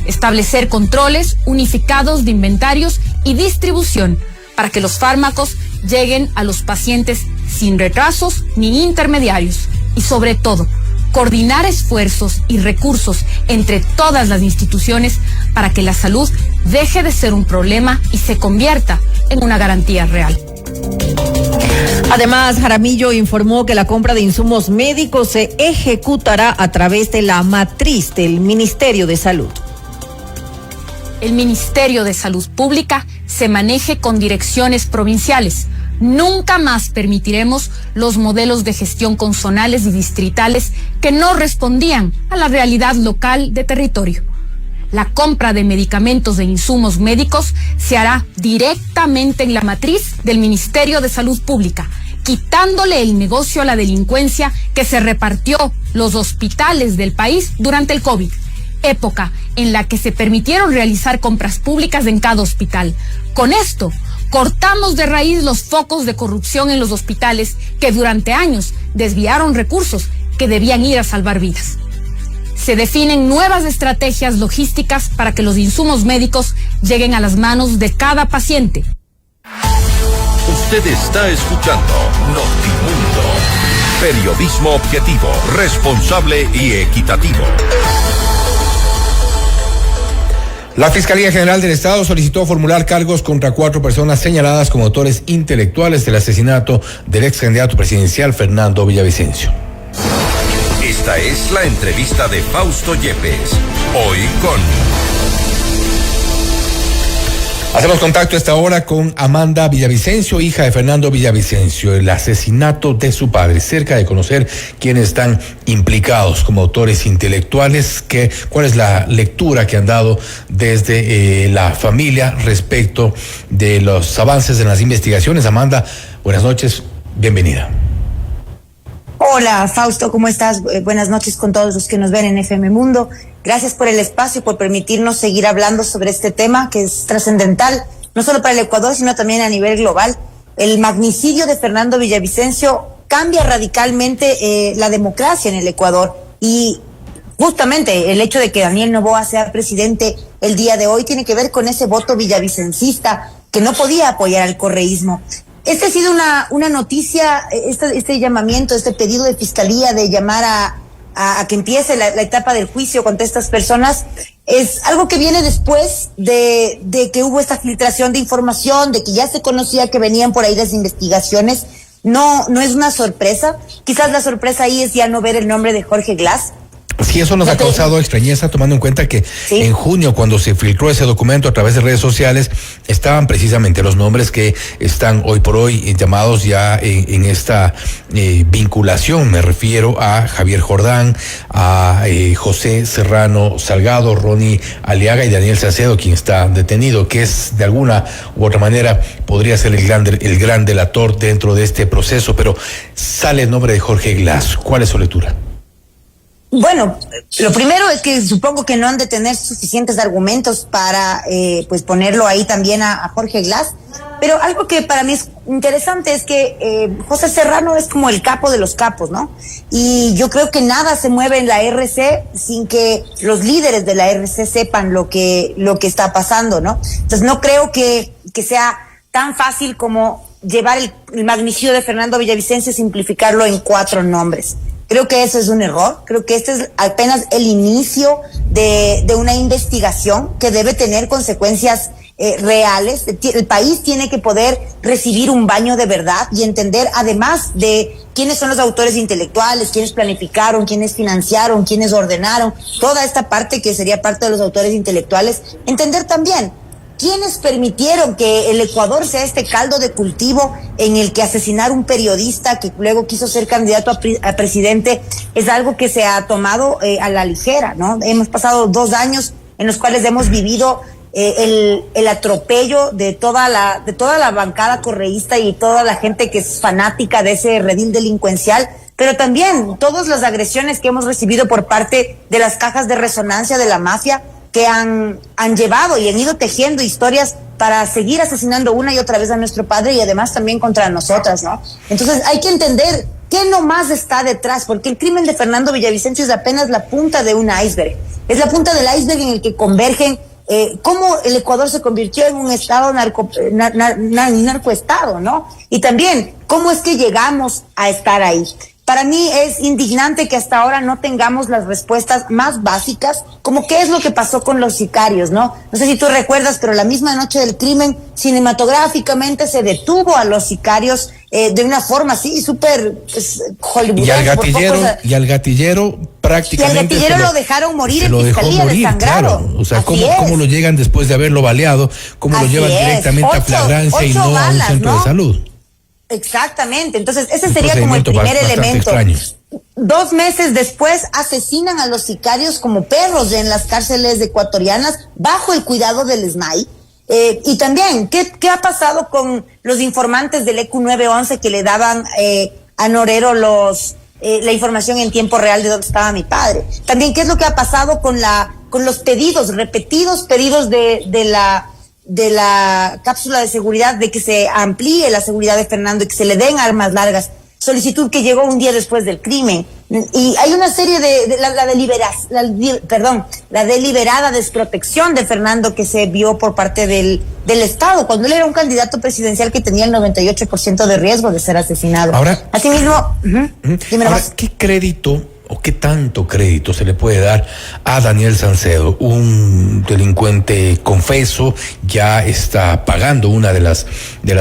establecer controles unificados de inventarios y distribución para que los fármacos lleguen a los pacientes sin retrasos ni intermediarios y, sobre todo, coordinar esfuerzos y recursos entre todas las instituciones para que la salud deje de ser un problema y se convierta en una garantía real. Además, Jaramillo informó que la compra de insumos médicos se ejecutará a través de la matriz del Ministerio de Salud. El Ministerio de Salud Pública se maneje con direcciones provinciales. Nunca más permitiremos los modelos de gestión consonales y distritales que no respondían a la realidad local de territorio. La compra de medicamentos e insumos médicos se hará directamente en la matriz del Ministerio de Salud Pública, quitándole el negocio a la delincuencia que se repartió los hospitales del país durante el COVID, época en la que se permitieron realizar compras públicas en cada hospital. Con esto, cortamos de raíz los focos de corrupción en los hospitales que durante años desviaron recursos que debían ir a salvar vidas. Se definen nuevas estrategias logísticas para que los insumos médicos lleguen a las manos de cada paciente. Usted está escuchando Notimundo. Periodismo objetivo, responsable y equitativo. La Fiscalía General del Estado solicitó formular cargos contra 4 personas señaladas como autores intelectuales del asesinato del ex candidato presidencial Fernando Villavicencio. Esta es la entrevista de Fausto Yepes, hoy con... Hacemos contacto a esta hora con Amanda Villavicencio, hija de Fernando Villavicencio, el asesinato de su padre, cerca de conocer quiénes están implicados como autores intelectuales, cuál es la lectura que han dado desde la familia respecto de los avances en las investigaciones. Amanda, buenas noches, bienvenida. Hola, Fausto, ¿cómo estás? Buenas noches con todos los que nos ven en FM Mundo. Gracias por el espacio y por permitirnos seguir hablando sobre este tema que es trascendental, no solo para el Ecuador, sino también a nivel global. El magnicidio de Fernando Villavicencio cambia radicalmente la democracia en el Ecuador, y justamente el hecho de que Daniel Noboa sea presidente el día de hoy tiene que ver con ese voto villavicencista que no podía apoyar al correísmo. Esta ha sido una noticia, este llamamiento, este pedido de fiscalía de llamar a que empiece la etapa del juicio contra estas personas, es algo que viene después de que hubo esta filtración de información, de que ya se conocía que venían por ahí las investigaciones. No es una sorpresa. Quizás la sorpresa ahí es ya no ver el nombre de Jorge Glass. Sí, eso nos ha causado extrañeza, tomando en cuenta que en junio, cuando se filtró ese documento a través de redes sociales, estaban precisamente los nombres que están hoy por hoy llamados ya en esta vinculación. Me refiero a Javier Jordán, a José Serrano Salgado, Ronnie Aliaga y Daniel Salcedo, quien está detenido, que es de alguna u otra manera podría ser el gran delator dentro de este proceso. Pero sale el nombre de Jorge Glass. ¿Cuál es su lectura? Bueno, lo primero es que supongo que no han de tener suficientes argumentos para pues ponerlo ahí también a Jorge Glass, pero algo que para mí es interesante es que José Serrano es como el capo de los capos, ¿no? Y yo creo que nada se mueve en la RC sin que los líderes de la RC sepan lo que está pasando, ¿no? Entonces no creo que sea tan fácil como llevar el magnicidio de Fernando Villavicencio y simplificarlo en 4 nombres. Creo que eso es un error. Creo que este es apenas el inicio de una investigación que debe tener consecuencias reales. El país tiene que poder recibir un baño de verdad y entender, además de quiénes son los autores intelectuales, quiénes planificaron, quiénes financiaron, quiénes ordenaron, toda esta parte que sería parte de los autores intelectuales, entender también ¿quiénes permitieron que el Ecuador sea este caldo de cultivo en el que asesinar un periodista que luego quiso ser candidato a presidente es algo que se ha tomado a la ligera, ¿no? Hemos pasado 2 años en los cuales hemos vivido el atropello de toda la bancada correísta y toda la gente que es fanática de ese redil delincuencial, pero también todas las agresiones que hemos recibido por parte de las cajas de resonancia de la mafia, que han llevado y han ido tejiendo historias para seguir asesinando una y otra vez a nuestro padre y además también contra nosotras, ¿no? Entonces hay que entender qué nomás está detrás, porque el crimen de Fernando Villavicencio es apenas la punta de un iceberg. Es la punta del iceberg en el que convergen cómo el Ecuador se convirtió en un estado narcoestado, ¿no? Y también cómo es que llegamos a estar ahí. Para mí es indignante que hasta ahora no tengamos las respuestas más básicas, como qué es lo que pasó con los sicarios, ¿no? No sé si tú recuerdas, pero la misma noche del crimen, cinematográficamente se detuvo a los sicarios de una forma así súper hollywoodense. Y al gatillero prácticamente. Y al gatillero lo dejaron morir en fiscalía desangrado. Claro. O sea, ¿cómo lo llegan después de haberlo baleado? ¿Cómo lo llevan directamente a flagrancia y no a un centro de salud? Exactamente, entonces ese sería como el primer elemento. 2 meses después asesinan a los sicarios como perros en las cárceles ecuatorianas bajo el cuidado del SMAI. Y también, ¿qué ha pasado con los informantes del EQ 911 que le daban a Norero la información en tiempo real de dónde estaba mi padre? También, ¿qué es lo que ha pasado con los repetidos pedidos de la cápsula de seguridad, de que se amplíe la seguridad de Fernando y que se le den armas largas? Solicitud que llegó un día después del crimen. Y hay una serie la deliberada desprotección de Fernando que se vio por parte del Estado, cuando él era un candidato presidencial que tenía el 98% de riesgo de ser asesinado. Ahora, asimismo, ¿qué crédito o qué tanto crédito se le puede dar a Daniel Salcedo, un delincuente confeso, ya está pagando una de las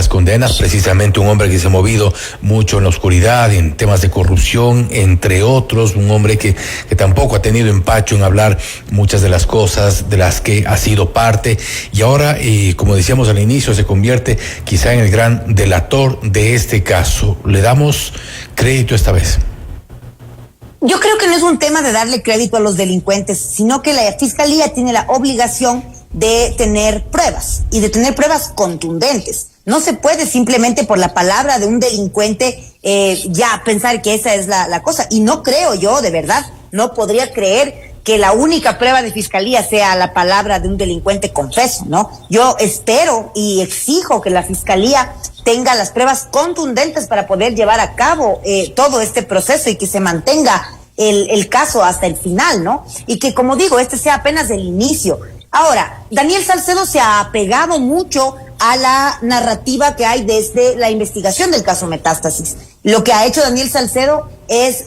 condenas, precisamente un hombre que se ha movido mucho en la oscuridad, en temas de corrupción, entre otros, un hombre que tampoco ha tenido empacho en hablar muchas de las cosas de las que ha sido parte, y ahora, como decíamos al inicio, se convierte quizá en el gran delator de este caso? ¿Le damos crédito esta vez? Yo creo que no es un tema de darle crédito a los delincuentes, sino que la Fiscalía tiene la obligación de tener pruebas y de tener pruebas contundentes. No se puede simplemente por la palabra de un delincuente ya pensar que esa es la cosa. Y no creo yo, de verdad, no podría creer que la única prueba de Fiscalía sea la palabra de un delincuente confeso, ¿no? Yo espero y exijo que la Fiscalía tenga las pruebas contundentes para poder llevar a cabo todo este proceso y que se mantenga el caso hasta el final, ¿no? Y que, como digo, este sea apenas el inicio. Ahora, Daniel Salcedo se ha apegado mucho a la narrativa que hay desde la investigación del caso Metástasis. Lo que ha hecho Daniel Salcedo es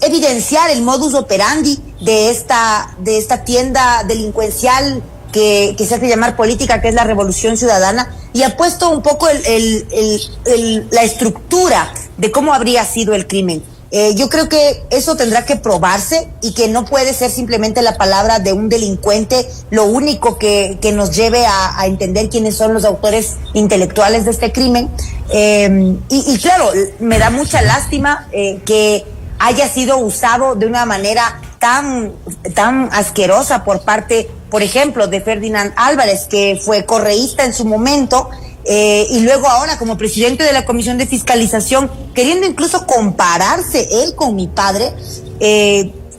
evidenciar el modus operandi de esta tienda delincuencial que se hace llamar política, que es la Revolución Ciudadana, y ha puesto un poco la estructura de cómo habría sido el crimen. Yo creo que eso tendrá que probarse y que no puede ser simplemente la palabra de un delincuente lo único que nos lleve a entender quiénes son los autores intelectuales de este crimen. Y claro, me da mucha lástima que haya sido usado de una manera tan asquerosa por parte, por ejemplo, de Ferdinand Álvarez, que fue correísta en su momento, y luego ahora como presidente de la Comisión de Fiscalización, queriendo incluso compararse él con mi padre,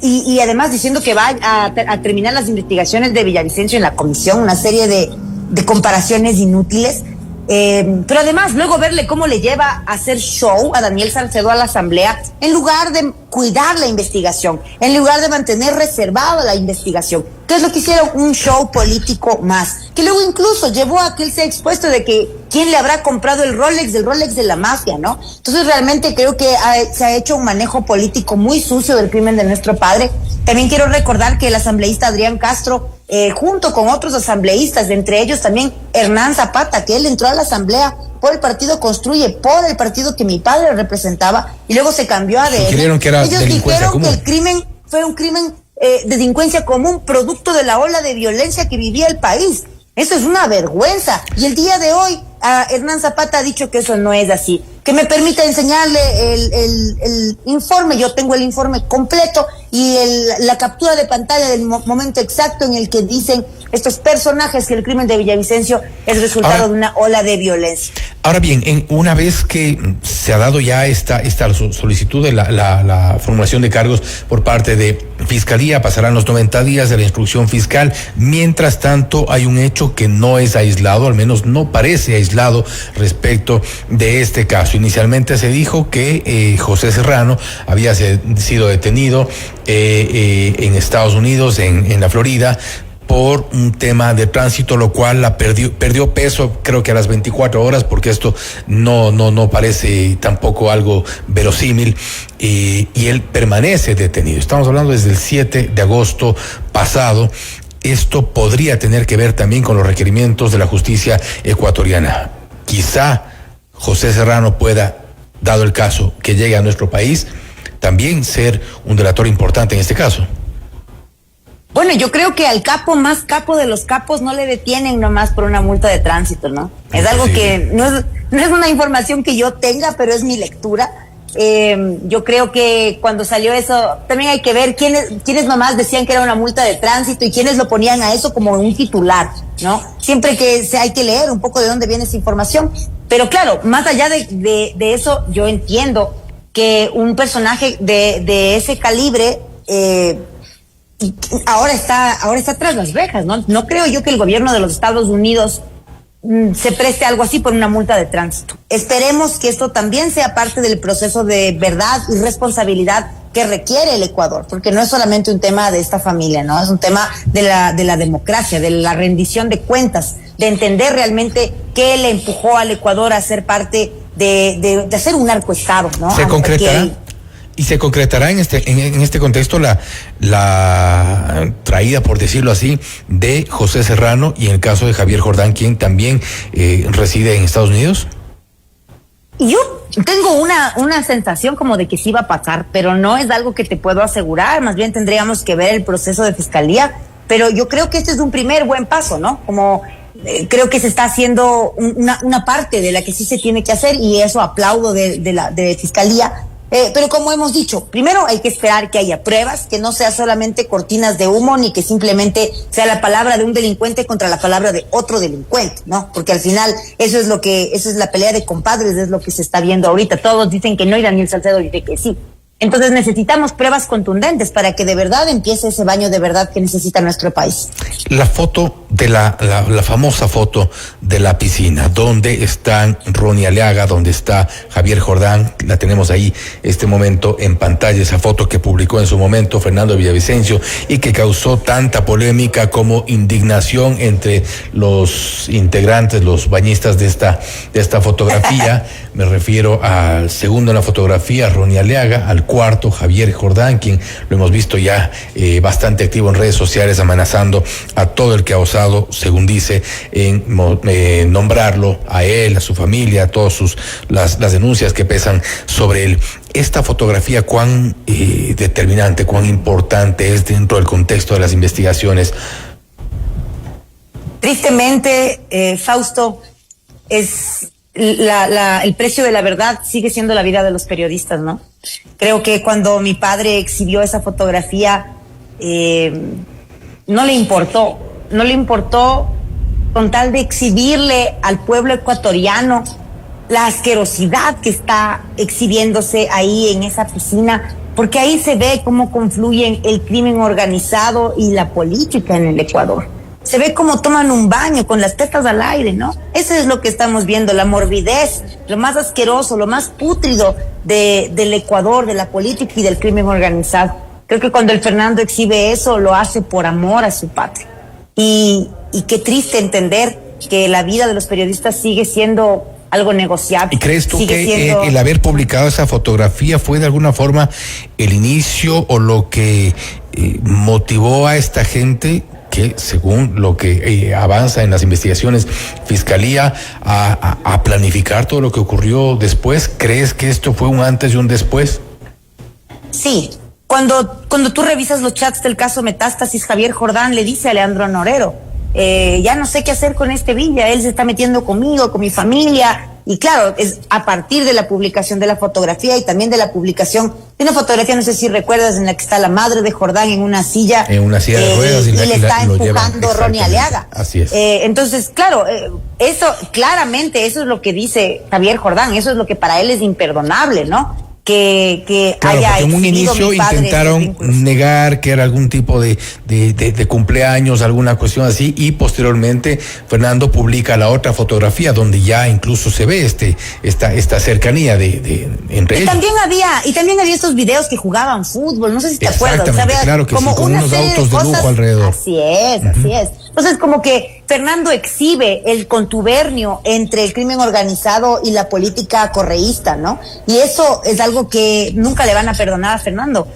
y además diciendo que va a terminar las investigaciones de Villavicencio en la comisión, una serie de comparaciones inútiles. Pero además luego verle cómo le lleva a hacer show a Daniel Salcedo a la Asamblea, en lugar de cuidar la investigación, en lugar de mantener reservada la investigación, que es lo que hicieron, un show político más, que luego incluso llevó a que él sea expuesto de que quién le habrá comprado el Rolex de la mafia, ¿no? Entonces realmente creo que se ha hecho un manejo político muy sucio del crimen de nuestro padre. También quiero recordar que el asambleísta Adrián Castro, junto con otros asambleístas, entre ellos también Hernán Zapata, que él entró a la asamblea por el partido Construye, por el partido que mi padre representaba, y luego se cambió a ADN. Ellos dijeron que el crimen fue un crimen de delincuencia común, producto de la ola de violencia que vivía el país. Eso es una vergüenza. Y el día de hoy, Hernán Zapata ha dicho que eso no es así. Que me permita enseñarle el informe. Yo tengo el informe completo y la captura de pantalla del momento exacto en el que dicen estos personajes que el crimen de Villavicencio es resultado de una ola de violencia. Ahora bien, una vez que se ha dado ya esta solicitud de la formulación de cargos por parte de Fiscalía, pasarán los 90 días de la instrucción fiscal. Mientras tanto, hay un hecho que no es aislado, al menos no parece aislado respecto de este caso. Inicialmente se dijo que José Serrano había sido detenido en Estados Unidos, en la Florida, por un tema de tránsito, lo cual perdió peso, creo que a las 24 horas, porque esto no parece tampoco algo verosímil, y él permanece detenido. Estamos hablando desde el 7 de agosto pasado. Esto podría tener que ver también con los requerimientos de la justicia ecuatoriana. Quizá José Serrano pueda, dado el caso que llegue a nuestro país, también ser un delator importante en este caso. Bueno, yo creo que al capo más capo de los capos no le detienen nomás por una multa de tránsito, ¿no? Es algo que no es una información que yo tenga, pero es mi lectura. Yo creo que cuando salió eso, también hay que ver quiénes nomás decían que era una multa de tránsito y quiénes lo ponían a eso como un titular, ¿no? Siempre que hay que leer un poco de dónde viene esa información. Pero claro, más allá de eso, yo entiendo que un personaje de ese calibre ahora está tras las rejas, ¿no? No creo yo que el gobierno de los Estados Unidos se preste algo así por una multa de tránsito. Esperemos que esto también sea parte del proceso de verdad y responsabilidad que requiere el Ecuador, porque no es solamente un tema de esta familia, ¿no? Es un tema de la democracia, de la rendición de cuentas, de entender realmente qué le empujó al Ecuador a ser parte de hacer un narcoestado, ¿no? ¿Se concretará? ¿Y se concretará en este contexto la traída, por decirlo así, de José Serrano y en el caso de Javier Jordán, quien también reside en Estados Unidos? Yo tengo una sensación como de que sí va a pasar, pero no es algo que te puedo asegurar. Más bien tendríamos que ver el proceso de fiscalía, pero yo creo que este es un primer buen paso, ¿no? Como creo que se está haciendo una parte de la que sí se tiene que hacer, y eso aplaudo de fiscalía. Pero como hemos dicho, primero hay que esperar que haya pruebas, que no sea solamente cortinas de humo, ni que simplemente sea la palabra de un delincuente contra la palabra de otro delincuente, ¿no? Porque al final eso es la pelea de compadres, es lo que se está viendo ahorita. Todos dicen que no y Daniel Salcedo dice que sí. Entonces necesitamos pruebas contundentes para que de verdad empiece ese baño de verdad que necesita nuestro país. La foto de la famosa foto de la piscina, donde están Ronnie Aliaga, donde está Javier Jordán, la tenemos ahí este momento en pantalla, esa foto que publicó en su momento Fernando Villavicencio y que causó tanta polémica como indignación entre los integrantes, los bañistas de esta fotografía. Me refiero al segundo en la fotografía, Ronnie Aliaga, al cuarto, Javier Jordán, quien lo hemos visto ya bastante activo en redes sociales, amenazando a todo el que ha osado, según dice, en nombrarlo a él, a su familia, a todas las denuncias que pesan sobre él. Esta fotografía, ¿cuán determinante, cuán importante es dentro del contexto de las investigaciones? Tristemente, Fausto, es el precio de la verdad sigue siendo la vida de los periodistas, ¿no? Creo que cuando mi padre exhibió esa fotografía, no le importó con tal de exhibirle al pueblo ecuatoriano la asquerosidad que está exhibiéndose ahí en esa piscina, porque ahí se ve cómo confluyen el crimen organizado y la política en el Ecuador. Se ve cómo toman un baño con las tetas al aire, ¿no? Eso es lo que estamos viendo, la morbidez, lo más asqueroso, lo más pútrido del Ecuador, de la política y del crimen organizado. Creo que cuando el Fernando exhibe eso, lo hace por amor a su patria. Y qué triste entender que la vida de los periodistas sigue siendo algo negociable. ¿Y crees tú que el haber publicado esa fotografía fue de alguna forma el inicio o lo que motivó a esta gente que, según lo que avanza en las investigaciones, Fiscalía, a planificar todo lo que ocurrió después? ¿Crees que esto fue un antes y un después? Sí. Cuando tú revisas los chats del caso Metástasis, Javier Jordán le dice a Leandro Norero, ya no sé qué hacer con este Villa, él se está metiendo conmigo, con mi familia. Y claro, es a partir de la publicación de la fotografía y también de la publicación de una fotografía, no sé si recuerdas, en la que está la madre de Jordán en una silla. En una silla de ruedas. Y le está empujando Ronnie Aliaga. Así es. Entonces, claro, eso es lo que dice Javier Jordán, eso es lo que para él es imperdonable, ¿no? Que claro, haya en un inicio intentaron negar que era algún tipo de cumpleaños, alguna cuestión así, y posteriormente Fernando publica la otra fotografía donde ya incluso se ve esta cercanía entre ellos. También había estos videos que jugaban fútbol, no sé si te acuerdas. Exactamente, claro que sí, con unos autos de lujo alrededor. Así es. Entonces, como que Fernando exhibe el contubernio entre el crimen organizado y la política correísta, ¿no? Y eso es algo que nunca le van a perdonar a Fernando.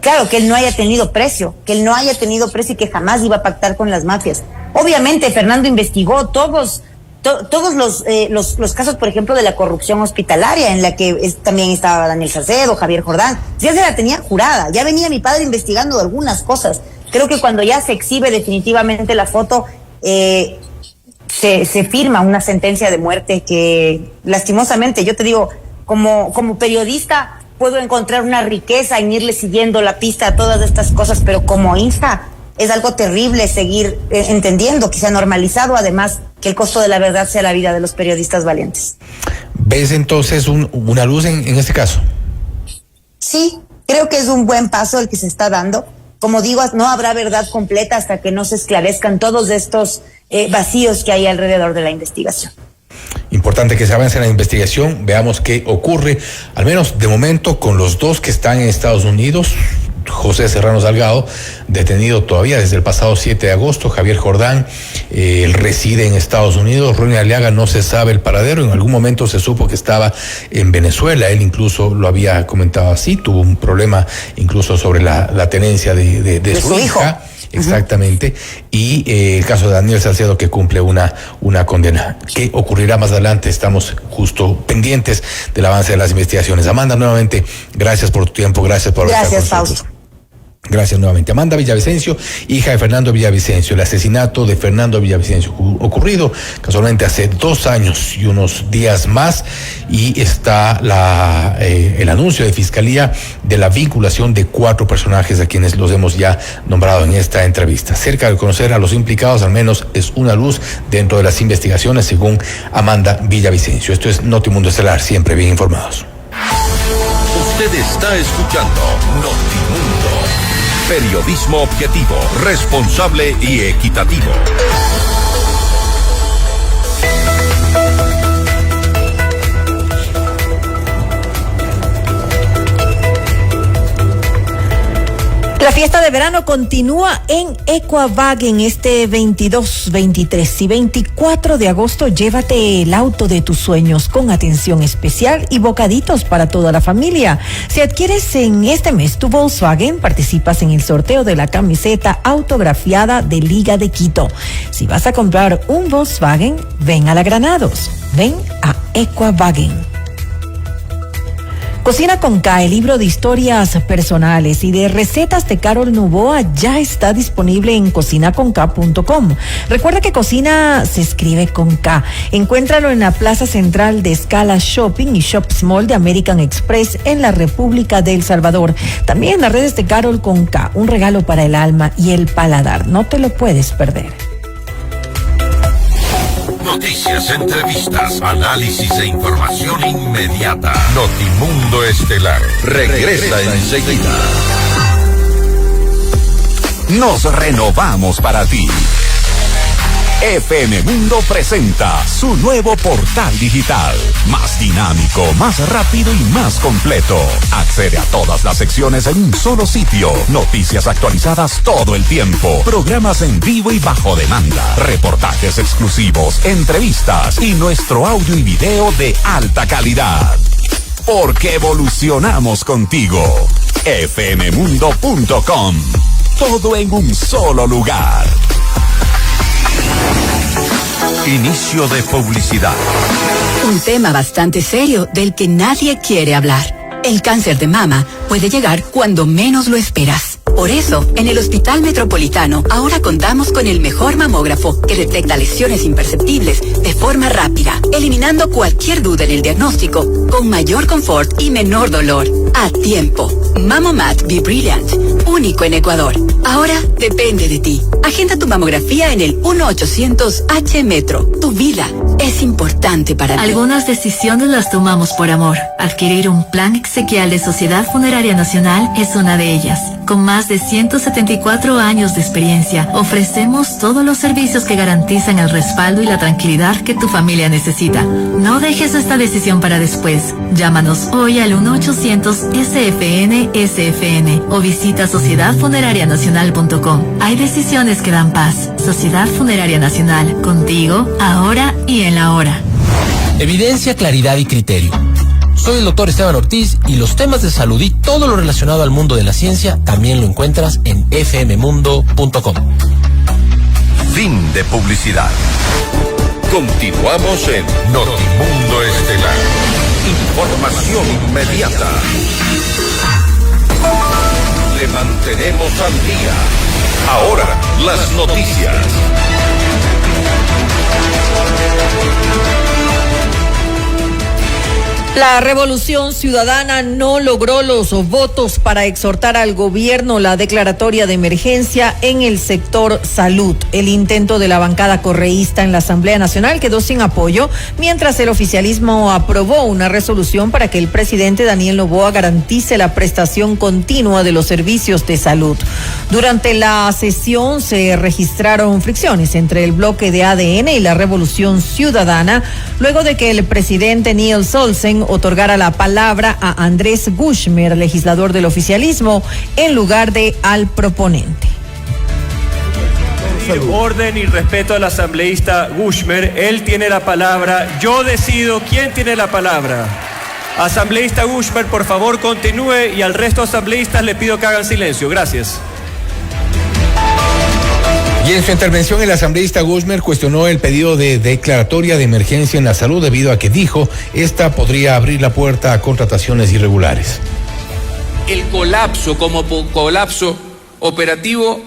Claro, que él no haya tenido precio y que jamás iba a pactar con las mafias. Obviamente, Fernando investigó todos los casos, por ejemplo, de la corrupción hospitalaria, en la que también estaba Daniel Salcedo, Javier Jordán. Ya se la tenía jurada, ya venía mi padre investigando algunas cosas. Creo que cuando ya se exhibe definitivamente la foto, se firma una sentencia de muerte que, lastimosamente, yo te digo, como periodista puedo encontrar una riqueza en irle siguiendo la pista a todas estas cosas, pero como Insta es algo terrible seguir entendiendo que se ha normalizado, además que el costo de la verdad sea la vida de los periodistas valientes. ¿Ves entonces una luz en este caso? Sí, creo que es un buen paso el que se está dando. Como digo, no habrá verdad completa hasta que no se esclarezcan todos estos vacíos que hay alrededor de la investigación. Importante que se avance en la investigación, veamos qué ocurre, al menos de momento, con los dos que están en Estados Unidos. José Serrano Salgado, detenido todavía desde el pasado 7 de agosto, Javier Jordán, él reside en Estados Unidos, Ronnie Aliaga no se sabe el paradero, en algún momento se supo que estaba en Venezuela, él incluso lo había comentado así, tuvo un problema incluso sobre la tenencia de su hija. Exactamente. Y el caso de Daniel Salcedo, que cumple una condena. ¿Qué ocurrirá más adelante? Estamos justo pendientes del avance de las investigaciones. Amanda, nuevamente, gracias por tu tiempo, gracias por estar con nosotros. Fausto. Gracias nuevamente. Amanda Villavicencio, hija de Fernando Villavicencio, el asesinato de Fernando Villavicencio ocurrido casualmente hace 2 años y unos días más, y está el anuncio de Fiscalía de la vinculación de 4 personajes a quienes los hemos ya nombrado en esta entrevista. Cerca de conocer a los implicados, al menos es una luz dentro de las investigaciones, según Amanda Villavicencio. Esto es Notimundo Estelar, siempre bien informados. Usted está escuchando Notimundo. Periodismo objetivo, responsable y equitativo. La fiesta de verano continúa en Equavagen este 22, 23 y 24 de agosto. Llévate el auto de tus sueños con atención especial y bocaditos para toda la familia. Si adquieres en este mes tu Volkswagen, participas en el sorteo de la camiseta autografiada de Liga de Quito. Si vas a comprar un Volkswagen, ven a la Granados, ven a Equavagen. Cocina con K, el libro de historias personales y de recetas de Carol Novoa ya está disponible en cocinaconk.com. Recuerda que cocina se escribe con K. Encuéntralo en la plaza central de Scala Shopping y Shops Mall de American Express en la República de El Salvador. También en las redes de Carol con K, un regalo para el alma y el paladar. No te lo puedes perder. Noticias, entrevistas, análisis e información inmediata. Notimundo Estelar regresa enseguida. Nos renovamos para ti. FM Mundo presenta su nuevo portal digital. Más dinámico, más rápido y más completo. Accede a todas las secciones en un solo sitio. Noticias actualizadas todo el tiempo. Programas en vivo y bajo demanda. Reportajes exclusivos, entrevistas y nuestro audio y video de alta calidad. Porque evolucionamos contigo. fmmundo.com. Todo en un solo lugar. Inicio de publicidad. Un tema bastante serio del que nadie quiere hablar. El cáncer de mama puede llegar cuando menos lo esperas. Por eso, en el Hospital Metropolitano ahora contamos con el mejor mamógrafo que detecta lesiones imperceptibles de forma rápida, eliminando cualquier duda en el diagnóstico, con mayor confort y menor dolor. A tiempo. Mamomat Be Brilliant, único en Ecuador. Ahora depende de ti. Agenda tu mamografía en el 1-800-H-Metro. Tu vida es importante para ti. Algunas decisiones las tomamos por amor. Adquirir un plan exequial de Sociedad Funeraria Nacional es una de ellas. Con más de 174 años de experiencia, ofrecemos todos los servicios que garantizan el respaldo y la tranquilidad que tu familia necesita. No dejes esta decisión para después. Llámanos hoy al 1-800-SFN-SFN o visita sociedadfunerarianacional.com. Hay decisiones que dan paz. Sociedad Funeraria Nacional, contigo, ahora y en la hora. Evidencia, claridad y criterio. Soy el doctor Esteban Ortiz y los temas de salud y todo lo relacionado al mundo de la ciencia también lo encuentras en fmmundo.com. Fin de publicidad. Continuamos en Notimundo Estelar. Información inmediata. Le mantenemos al día. Ahora, las noticias. La Revolución Ciudadana no logró los votos para exhortar al gobierno la declaratoria de emergencia en el sector salud. El intento de la bancada correísta en la Asamblea Nacional quedó sin apoyo, mientras el oficialismo aprobó una resolución para que el presidente Daniel Noboa garantice la prestación continua de los servicios de salud. Durante la sesión se registraron fricciones entre el bloque de ADN y la Revolución Ciudadana, luego de que el presidente Niels Olsen otorgara la palabra a Andrés Gushmer, legislador del oficialismo, en lugar de al proponente. Orden y respeto al asambleísta Gushmer, él tiene la palabra, yo decido quién tiene la palabra. Asambleísta Gushmer, por favor continúe y al resto de asambleístas le pido que hagan silencio, gracias. Y en su intervención, el asambleísta Gushmer cuestionó el pedido de declaratoria de emergencia en la salud debido a que dijo esta podría abrir la puerta a contrataciones irregulares. El colapso como colapso operativo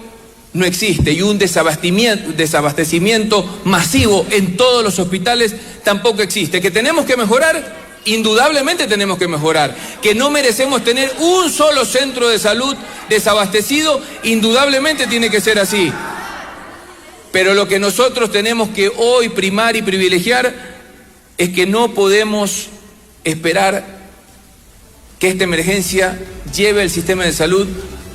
no existe y un desabastecimiento masivo en todos los hospitales tampoco existe. ¿Que tenemos que mejorar? Indudablemente tenemos que mejorar. ¿Que no merecemos tener un solo centro de salud desabastecido? Indudablemente tiene que ser así. Pero lo que nosotros tenemos que hoy primar y privilegiar es que no podemos esperar que esta emergencia lleve el sistema de salud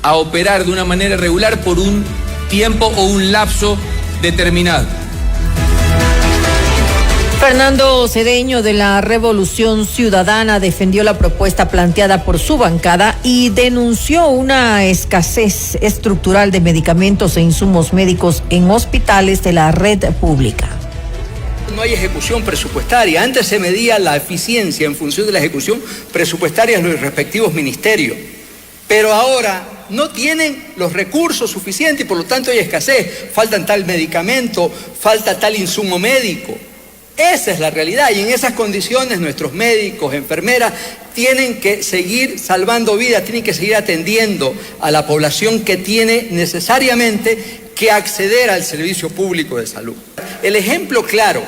a operar de una manera regular por un tiempo o un lapso determinado. Fernando Cedeño de la Revolución Ciudadana defendió la propuesta planteada por su bancada y denunció una escasez estructural de medicamentos e insumos médicos en hospitales de la red pública. No hay ejecución presupuestaria. Antes se medía la eficiencia en función de la ejecución presupuestaria en los respectivos ministerios. Pero ahora no tienen los recursos suficientes y por lo tanto hay escasez. Faltan tal medicamento, falta tal insumo médico. Esa es la realidad y en esas condiciones nuestros médicos, enfermeras, tienen que seguir salvando vidas, tienen que seguir atendiendo a la población que tiene necesariamente que acceder al servicio público de salud. El ejemplo claro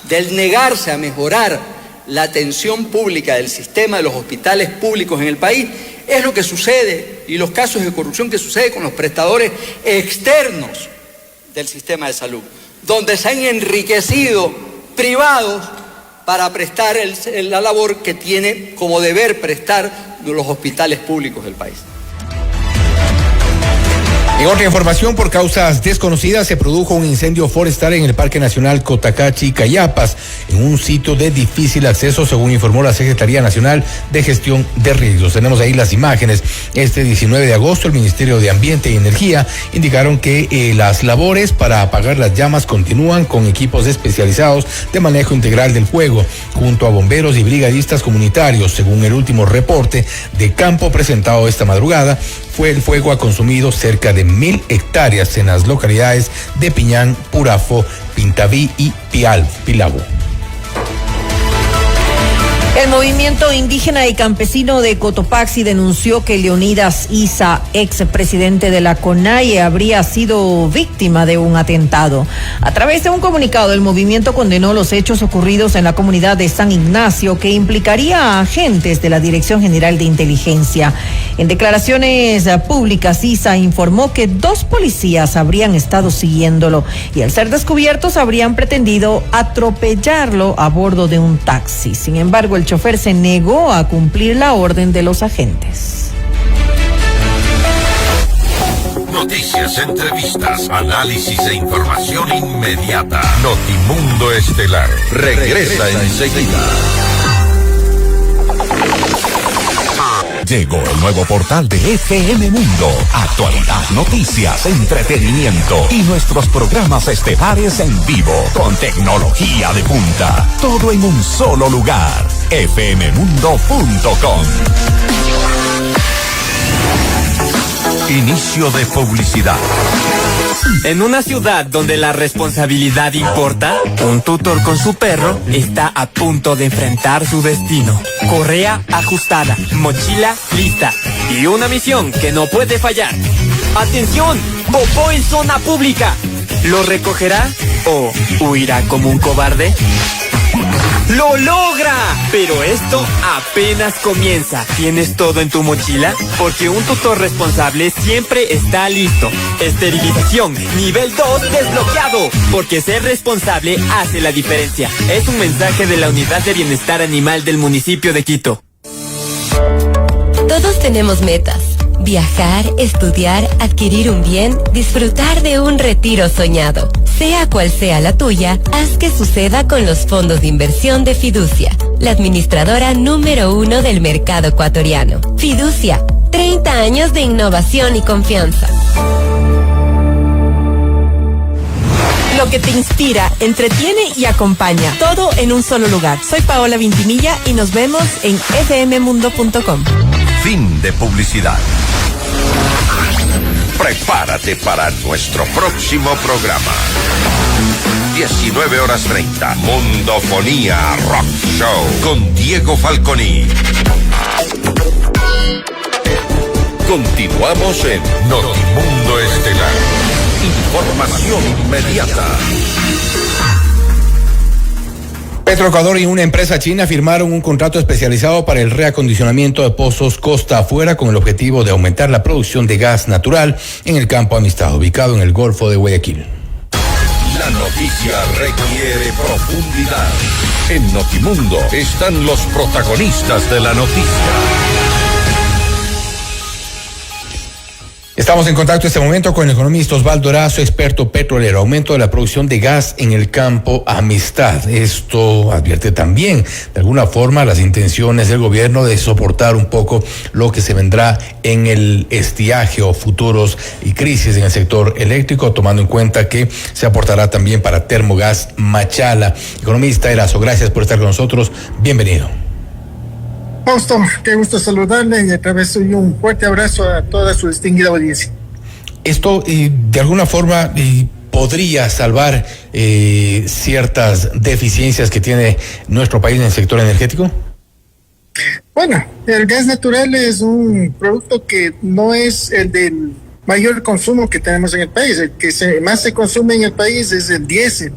del negarse a mejorar la atención pública del sistema de los hospitales públicos en el país es lo que sucede y los casos de corrupción que sucede con los prestadores externos del sistema de salud, donde se han enriquecido privados para prestar la labor que tiene como deber prestar los hospitales públicos del país. En otra información, por causas desconocidas, se produjo un incendio forestal en el Parque Nacional Cotacachi, Cayapas, en un sitio de difícil acceso, según informó la Secretaría Nacional de Gestión de Riesgos. Tenemos ahí las imágenes. Este 19 de agosto, el Ministerio de Ambiente y Energía indicaron que las labores para apagar las llamas continúan con equipos especializados de manejo integral del fuego, junto a bomberos y brigadistas comunitarios. Según el último reporte de campo presentado esta madrugada, el fuego ha consumido cerca de 1,000 hectáreas en las localidades de Piñán, Purafo, Pintaví y Pilabo. El movimiento indígena y campesino de Cotopaxi denunció que Leonidas Issa, expresidente de la CONAIE, habría sido víctima de un atentado. A través de un comunicado, el movimiento condenó los hechos ocurridos en la comunidad de San Ignacio, que implicaría a agentes de la Dirección General de Inteligencia. En declaraciones públicas, Issa informó que 2 policías habrían estado siguiéndolo y al ser descubiertos habrían pretendido atropellarlo a bordo de un taxi. Sin embargo, el chofer se negó a cumplir la orden de los agentes. Noticias, entrevistas, análisis e información inmediata. Notimundo Estelar regresa enseguida. Llegó el nuevo portal de FM Mundo. Actualidad, noticias, entretenimiento y nuestros programas estelares en vivo con tecnología de punta. Todo en un solo lugar. fmmundo.com. Inicio de publicidad. En una ciudad donde la responsabilidad importa, un tutor con su perro está a punto de enfrentar su destino. Correa ajustada, mochila lista y una misión que no puede fallar. ¡Atención! ¡Popó en zona pública! ¿Lo recogerá o huirá como un cobarde? ¡Lo logra! Pero esto apenas comienza. ¿Tienes todo en tu mochila? Porque un tutor responsable siempre está listo. Esterilización nivel 2 desbloqueado. Porque ser responsable hace la diferencia. Es un mensaje de la Unidad de Bienestar Animal del municipio de Quito. Todos tenemos metas. Viajar, estudiar, adquirir un bien, disfrutar de un retiro soñado. Sea cual sea la tuya, haz que suceda con los fondos de inversión de Fiducia, la administradora número 1 del mercado ecuatoriano. Fiducia, 30 años de innovación y confianza. Lo que te inspira, entretiene y acompaña. Todo en un solo lugar. Soy Paola Vintimilla y nos vemos en fmmundo.com. Fin de publicidad. Prepárate para nuestro próximo programa. 19:30. Mundofonía Rock Show con Diego Falconi. Continuamos en Notimundo Estelar. Información inmediata. Petroecuador y una empresa china firmaron un contrato especializado para el reacondicionamiento de pozos costa afuera con el objetivo de aumentar la producción de gas natural en el campo Amistad, ubicado en el Golfo de Guayaquil. La noticia requiere profundidad. En Notimundo están los protagonistas de la noticia. Estamos en contacto en este momento con el economista Osvaldo Erazo, experto petrolero. Aumento de la producción de gas en el campo Amistad. Esto advierte también, de alguna forma, las intenciones del gobierno de soportar un poco lo que se vendrá en el estiaje o futuros y crisis en el sector eléctrico, tomando en cuenta que se aportará también para Termogas Machala. Economista Erazo, gracias por estar con nosotros. Bienvenido. Fausto, qué gusto saludarle y a través suyo un fuerte abrazo a toda su distinguida audiencia. Esto, de alguna forma, podría salvar ciertas deficiencias que tiene nuestro país en el sector energético. Bueno, el gas natural es un producto que no es el del mayor consumo que tenemos en el país. El que más se consume en el país es el diésel.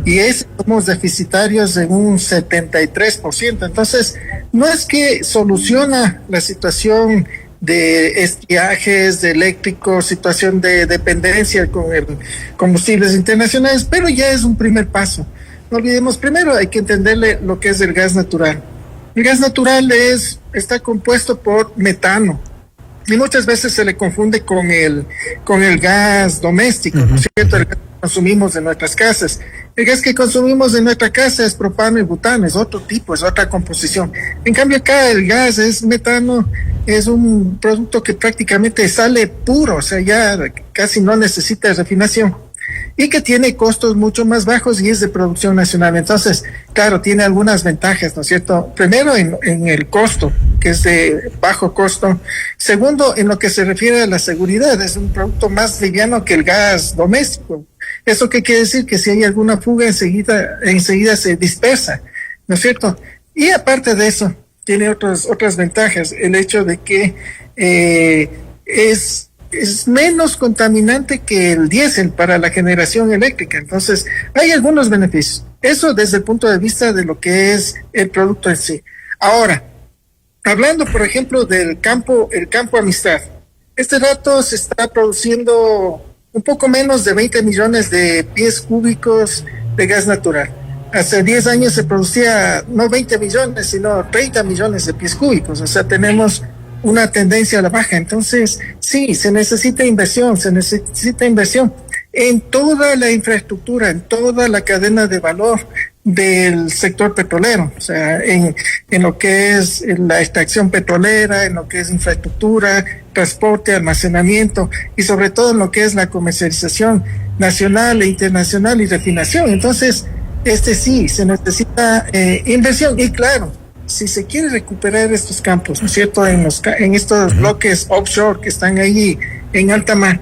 Y somos deficitarios en un 73%. Entonces, no es que soluciona la situación de estiajes, de eléctricos, situación de dependencia con combustibles internacionales, pero ya es un primer paso. No olvidemos, primero hay que entenderle lo que es el gas natural. El gas natural está compuesto por metano. Y muchas veces se le confunde con el gas doméstico, ¿no es cierto? El gas que consumimos en nuestras casas. El gas que consumimos en nuestra casa es propano y butano, es otro tipo, es otra composición. En cambio acá el gas es metano, es un producto que prácticamente sale puro, o sea, ya casi no necesita refinación. Y que tiene costos mucho más bajos y es de producción nacional. Entonces, claro, tiene algunas ventajas, ¿no es cierto? Primero, en el costo, que es de bajo costo. Segundo, en lo que se refiere a la seguridad, es un producto más liviano que el gas doméstico. ¿Eso qué quiere decir? Que si hay alguna fuga, enseguida se dispersa, ¿no es cierto? Y aparte de eso, tiene otras ventajas. El hecho de que es menos contaminante que el diésel para la generación eléctrica. Entonces, hay algunos beneficios. Eso desde el punto de vista de lo que es el producto en sí. Ahora, hablando, por ejemplo, el campo Amistad. Este rato se está produciendo un poco menos de 20 millones de pies cúbicos de gas natural. Hace 10 años se producía no 20 millones, sino 30 millones de pies cúbicos. O sea, tenemos una tendencia a la baja. Entonces, sí, se necesita inversión en toda la infraestructura, en toda la cadena de valor del sector petrolero, o sea, en lo que es la extracción petrolera, en lo que es infraestructura, transporte, almacenamiento y sobre todo en lo que es la comercialización nacional e internacional y refinación. Entonces, sí, se necesita inversión y claro, si se quiere recuperar estos campos, ¿no es cierto?, en estos bloques offshore que están ahí en alta mar,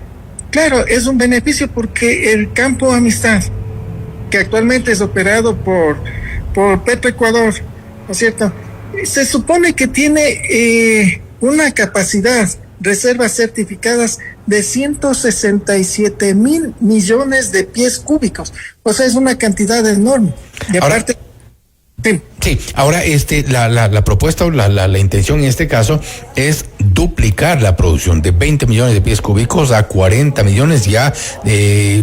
claro, es un beneficio porque el campo Amistad, que actualmente es operado por Petroecuador, ¿no es cierto?, se supone que tiene una capacidad, reservas certificadas de 167 mil millones de pies cúbicos. O sea, es una cantidad enorme. Y aparte... Sí, ahora la propuesta o la intención en este caso es duplicar la producción de 20 millones de pies cúbicos a 40 millones ya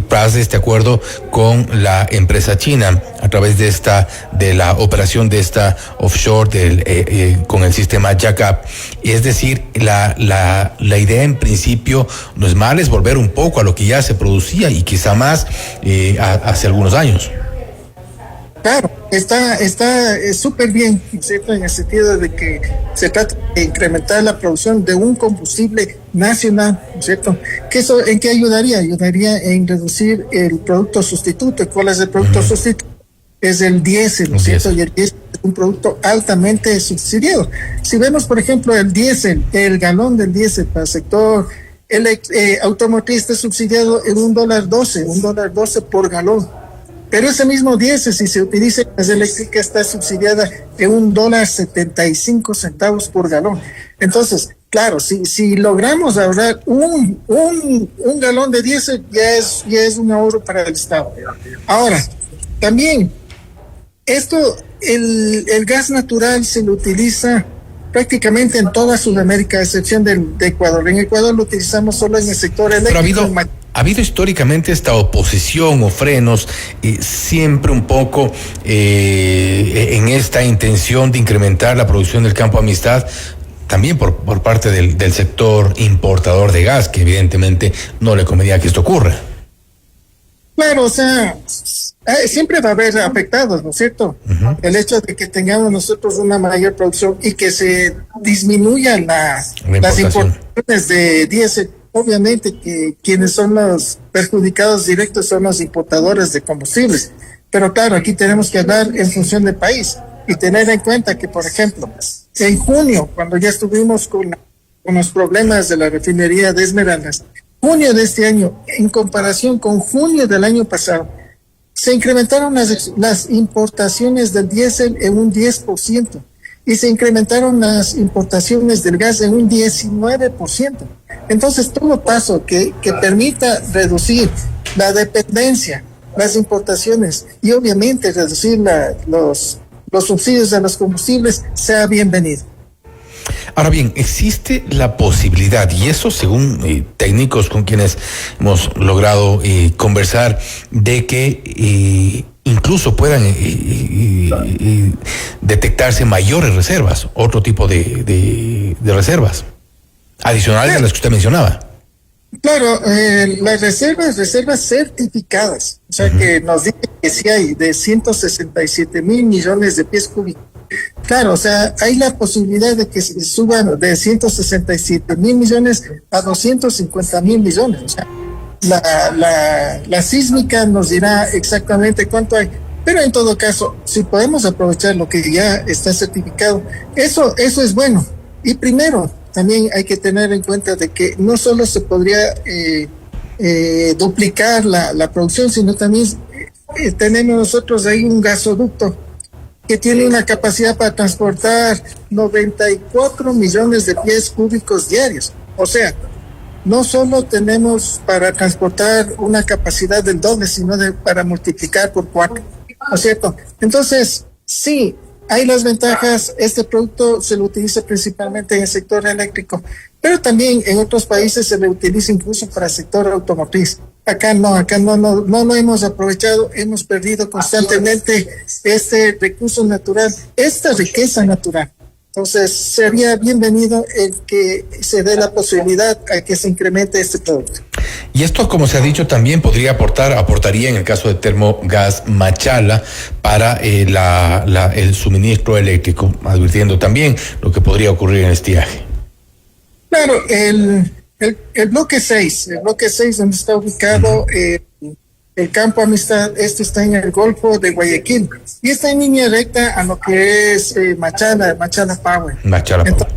tras este acuerdo con la empresa china a través de la operación de esta offshore con el sistema Jack-up. Es decir, la idea en principio no es mala, es volver un poco a lo que ya se producía y quizá más hace algunos años. Claro, está súper bien, ¿cierto?, en el sentido de que se trata de incrementar la producción de un combustible nacional, ¿cierto? ¿Que eso en qué ayudaría? Ayudaría en reducir el producto sustituto. ¿Y cuál es el producto sustituto? Es el diésel, ¿no es cierto? Y el diésel es un producto altamente subsidiado. Si vemos, por ejemplo, el galón del diésel para el sector automotriz está subsidiado en $1.12 por galón. Pero ese mismo diésel, si se utiliza en las eléctricas, está subsidiada en $1.75 por galón. Entonces, claro, si logramos ahorrar un galón de diésel, ya es un ahorro para el Estado. Ahora, también, el gas natural se lo utiliza prácticamente en toda Sudamérica, a excepción de Ecuador. En Ecuador lo utilizamos solo en el sector eléctrico. Ha habido históricamente esta oposición o frenos, siempre un poco en esta intención de incrementar la producción del campo Amistad, también por parte del sector importador de gas, que evidentemente no le convenía que esto ocurra. Claro, o sea, siempre va a haber afectados, ¿no es cierto? Uh-huh. El hecho de que tengamos nosotros una mayor producción y que se disminuyan las importaciones de diésel, obviamente que quienes son los perjudicados directos son los importadores de combustibles. Pero claro, aquí tenemos que hablar en función del país y tener en cuenta que, por ejemplo, en junio, cuando ya estuvimos con los problemas de la refinería de Esmeraldas, junio de este año, en comparación con junio del año pasado, se incrementaron las importaciones del diésel en un 10% y se incrementaron las importaciones del gas en un 19%. Entonces, todo paso que permita reducir la dependencia, las importaciones y obviamente reducir los subsidios a los combustibles sea bienvenido. Ahora bien, existe la posibilidad, y eso según técnicos con quienes hemos logrado conversar, de que incluso puedan detectarse mayores reservas, otro tipo de reservas, adicionales a las que usted mencionaba. Claro, las reservas certificadas, o sea, que nos dicen que sí hay de 167 mil millones de pies cúbicos. Claro, o sea, hay la posibilidad de que suban de 167 mil millones a 250 mil millones. O sea, la sísmica nos dirá exactamente cuánto hay. Pero en todo caso, si podemos aprovechar lo que ya está certificado, eso es bueno. Y primero, también hay que tener en cuenta de que no solo se podría duplicar la producción, sino también tenemos nosotros ahí un gasoducto que tiene una capacidad para transportar 94 millones de pies cúbicos diarios. O sea, no solo tenemos para transportar una capacidad del doble, sino para multiplicar por 4, ¿no es cierto? Entonces, sí, hay las ventajas. Este producto se lo utiliza principalmente en el sector eléctrico, pero también en otros países se le utiliza incluso para el sector automotriz. Acá no lo hemos aprovechado, hemos perdido constantemente este recurso natural, esta riqueza natural. Entonces, sería bienvenido el que se dé la posibilidad a que se incremente este producto. Y esto, como se ha dicho, también aportaría en el caso de Termogas Machala para el suministro eléctrico, advirtiendo también lo que podría ocurrir en estiaje. Claro, el bloque 6, donde está ubicado el campo Amistad, está en el Golfo de Guayaquil y está en línea recta a lo que es Machala Power. Entonces,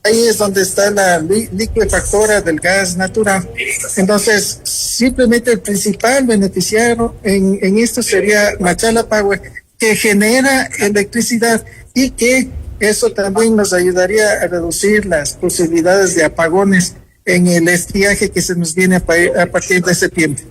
ahí es donde está la liquefactora del gas natural. Entonces, simplemente el principal beneficiario en esto sería Machala Power, que genera electricidad y que eso también nos ayudaría a reducir las posibilidades de apagones en el estiaje que se nos viene a partir de septiembre.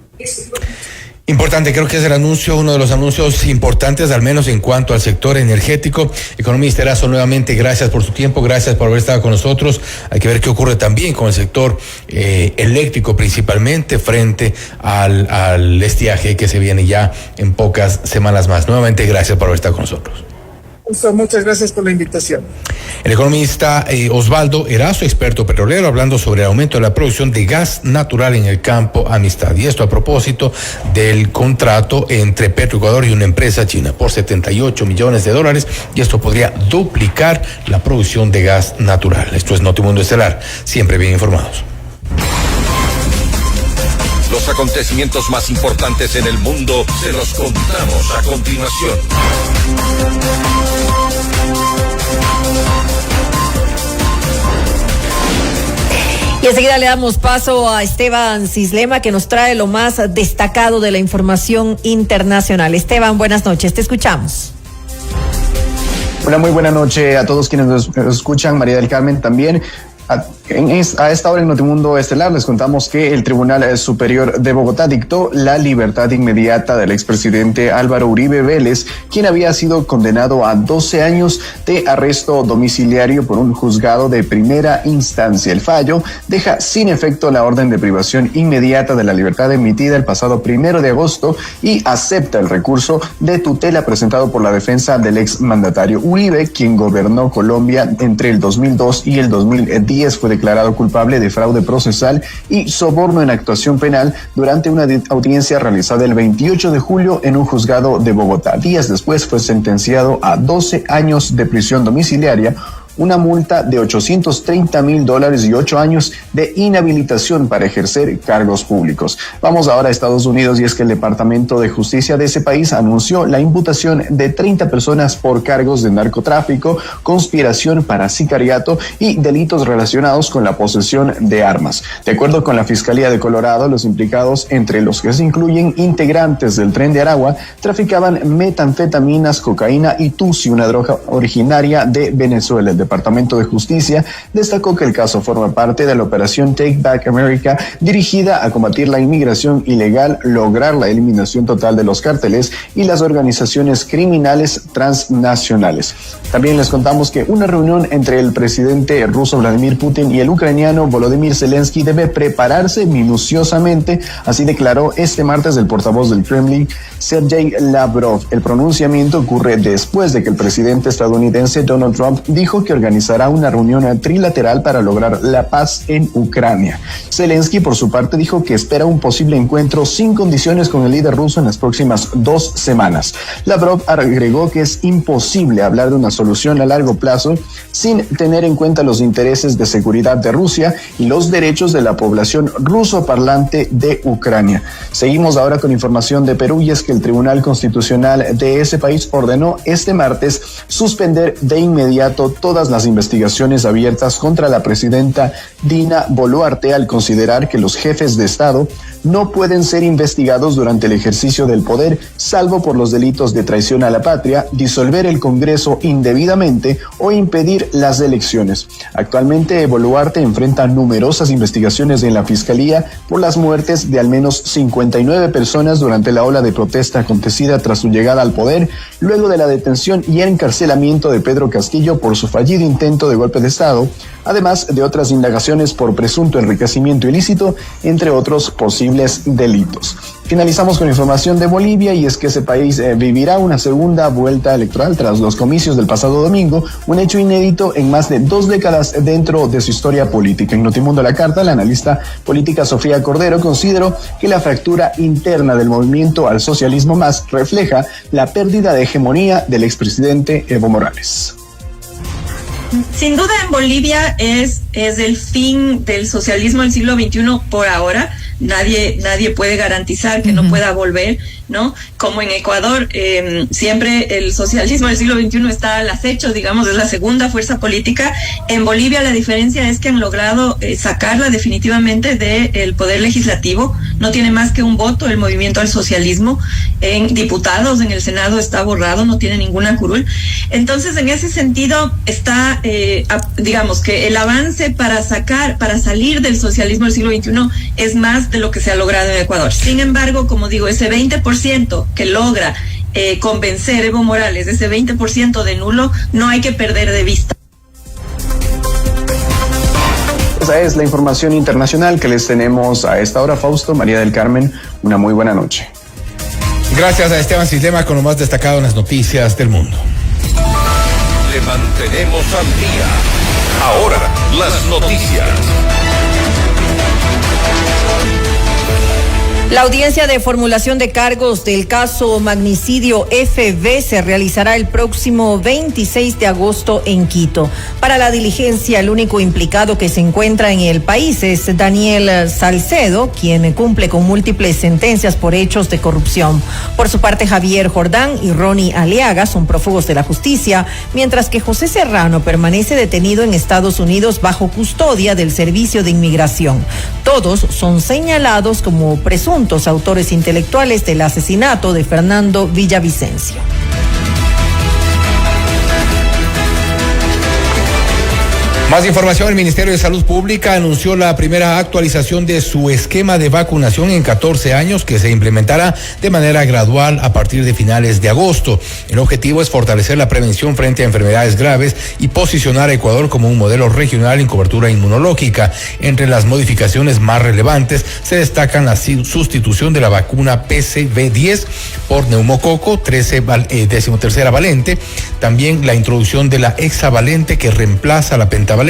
Importante, creo que es uno de los anuncios importantes, al menos en cuanto al sector energético. Economista Erazo, nuevamente, gracias por su tiempo, gracias por haber estado con nosotros. Hay que ver qué ocurre también con el sector eléctrico, principalmente frente al estiaje que se viene ya en pocas semanas más. Nuevamente, gracias por haber estado con nosotros. Muchas gracias por la invitación. El economista Osvaldo Erazo, experto petrolero, hablando sobre el aumento de la producción de gas natural en el campo Amistad. Y esto a propósito del contrato entre Petroecuador y una empresa china por $78 millones. Y esto podría duplicar la producción de gas natural. Esto es Notimundo Estelar, siempre bien informados. Los acontecimientos más importantes en el mundo se los contamos a continuación. Y enseguida le damos paso a Esteban Cislema, que nos trae lo más destacado de la información internacional. Esteban, buenas noches, te escuchamos. Hola, muy buena noche a todos quienes nos escuchan, María del Carmen también. A esta hora en Notimundo Estelar les contamos que el Tribunal Superior de Bogotá dictó la libertad inmediata del expresidente Álvaro Uribe Vélez, quien había sido condenado a 12 años de arresto domiciliario por un juzgado de primera instancia. El fallo deja sin efecto la orden de privación inmediata de la libertad emitida el pasado 1 de agosto y acepta el recurso de tutela presentado por la defensa del exmandatario. Uribe, quien gobernó Colombia entre el 2002 y el 2010, fue declarado culpable de fraude procesal y soborno en actuación penal durante una audiencia realizada el 28 de julio en un juzgado de Bogotá. Días después fue sentenciado a 12 años de prisión domiciliaria, una multa de $830,000 y 8 años de inhabilitación para ejercer cargos públicos. Vamos ahora a Estados Unidos, y es que el Departamento de Justicia de ese país anunció la imputación de 30 personas por cargos de narcotráfico, conspiración para sicariato y delitos relacionados con la posesión de armas. De acuerdo con la Fiscalía de Colorado, los implicados, entre los que se incluyen integrantes del Tren de Aragua, traficaban metanfetaminas, cocaína y tusi, una droga originaria de Venezuela. El Departamento de Justicia destacó que el caso forma parte de la operación Take Back America, dirigida a combatir la inmigración ilegal, lograr la eliminación total de los cárteles y las organizaciones criminales transnacionales. También les contamos que una reunión entre el presidente ruso Vladimir Putin y el ucraniano Volodymyr Zelensky debe prepararse minuciosamente, así declaró este martes el portavoz del Kremlin, Sergei Lavrov. El pronunciamiento ocurre después de que el presidente estadounidense Donald Trump dijo que organizará una reunión trilateral para lograr la paz en Ucrania. Zelensky, por su parte, dijo que espera un posible encuentro sin condiciones con el líder ruso en las próximas 2 semanas. Lavrov agregó que es imposible hablar de una solución a largo plazo sin tener en cuenta los intereses de seguridad de Rusia y los derechos de la población rusoparlante de Ucrania. Seguimos ahora con información de Perú, y es que el Tribunal Constitucional de ese país ordenó este martes suspender de inmediato todas las investigaciones abiertas contra la presidenta Dina Boluarte, al considerar que los jefes de Estado no pueden ser investigados durante el ejercicio del poder, salvo por los delitos de traición a la patria, disolver el Congreso indebidamente o impedir las elecciones. Actualmente, Boluarte enfrenta numerosas investigaciones en la Fiscalía por las muertes de al menos 59 personas durante la ola de protesta acontecida tras su llegada al poder, luego de la detención y encarcelamiento de Pedro Castillo por su fallido intento de golpe de Estado, además de otras indagaciones por presunto enriquecimiento ilícito, entre otros posibles delitos. Finalizamos con información de Bolivia, y es que ese país vivirá una segunda vuelta electoral tras los comicios del pasado domingo, un hecho inédito en más de 2 décadas dentro de su historia política. En Notimundo La Carta, la analista política Sofía Cordero consideró que la fractura interna del movimiento al socialismo más refleja la pérdida de hegemonía del expresidente Evo Morales. Sin duda, en Bolivia es el fin del socialismo del siglo XXI por ahora. Nadie puede garantizar que no pueda volver, ¿no? Como en Ecuador, siempre el socialismo del siglo XXI está al acecho, digamos, es la segunda fuerza política. En Bolivia la diferencia es que han logrado sacarla definitivamente del poder legislativo. No tiene más que un voto el movimiento al socialismo. En diputados, en el Senado está borrado, no tiene ninguna curul. Entonces, en ese sentido, está, digamos que el avance para salir del socialismo del siglo XXI es más de lo que se ha logrado en Ecuador. Sin embargo, como digo, ese 20% que logra convencer Evo Morales, ese 20% de nulo, no hay que perder de vista. Esa es la información internacional que les tenemos a esta hora. Fausto, María del Carmen, una muy buena noche. Gracias a Esteban Sistema con lo más destacado en las noticias del mundo. Le mantenemos al día. Ahora, las noticias. La audiencia de formulación de cargos del caso magnicidio FB se realizará el próximo 26 de agosto en Quito. Para la diligencia, el único implicado que se encuentra en el país es Daniel Salcedo, quien cumple con múltiples sentencias por hechos de corrupción. Por su parte, Javier Jordán y Ronnie Aliaga son prófugos de la justicia, mientras que José Serrano permanece detenido en Estados Unidos bajo custodia del Servicio de Inmigración. Todos son señalados como presuntos autores intelectuales del asesinato de Fernando Villavicencio. Más información, el Ministerio de Salud Pública anunció la primera actualización de su esquema de vacunación en 14 años que se implementará de manera gradual a partir de finales de agosto. El objetivo es fortalecer la prevención frente a enfermedades graves y posicionar a Ecuador como un modelo regional en cobertura inmunológica. Entre las modificaciones más relevantes se destacan la sustitución de la vacuna PCV10 por neumococo 13ª valente, también la introducción de la hexavalente que reemplaza la pentavalente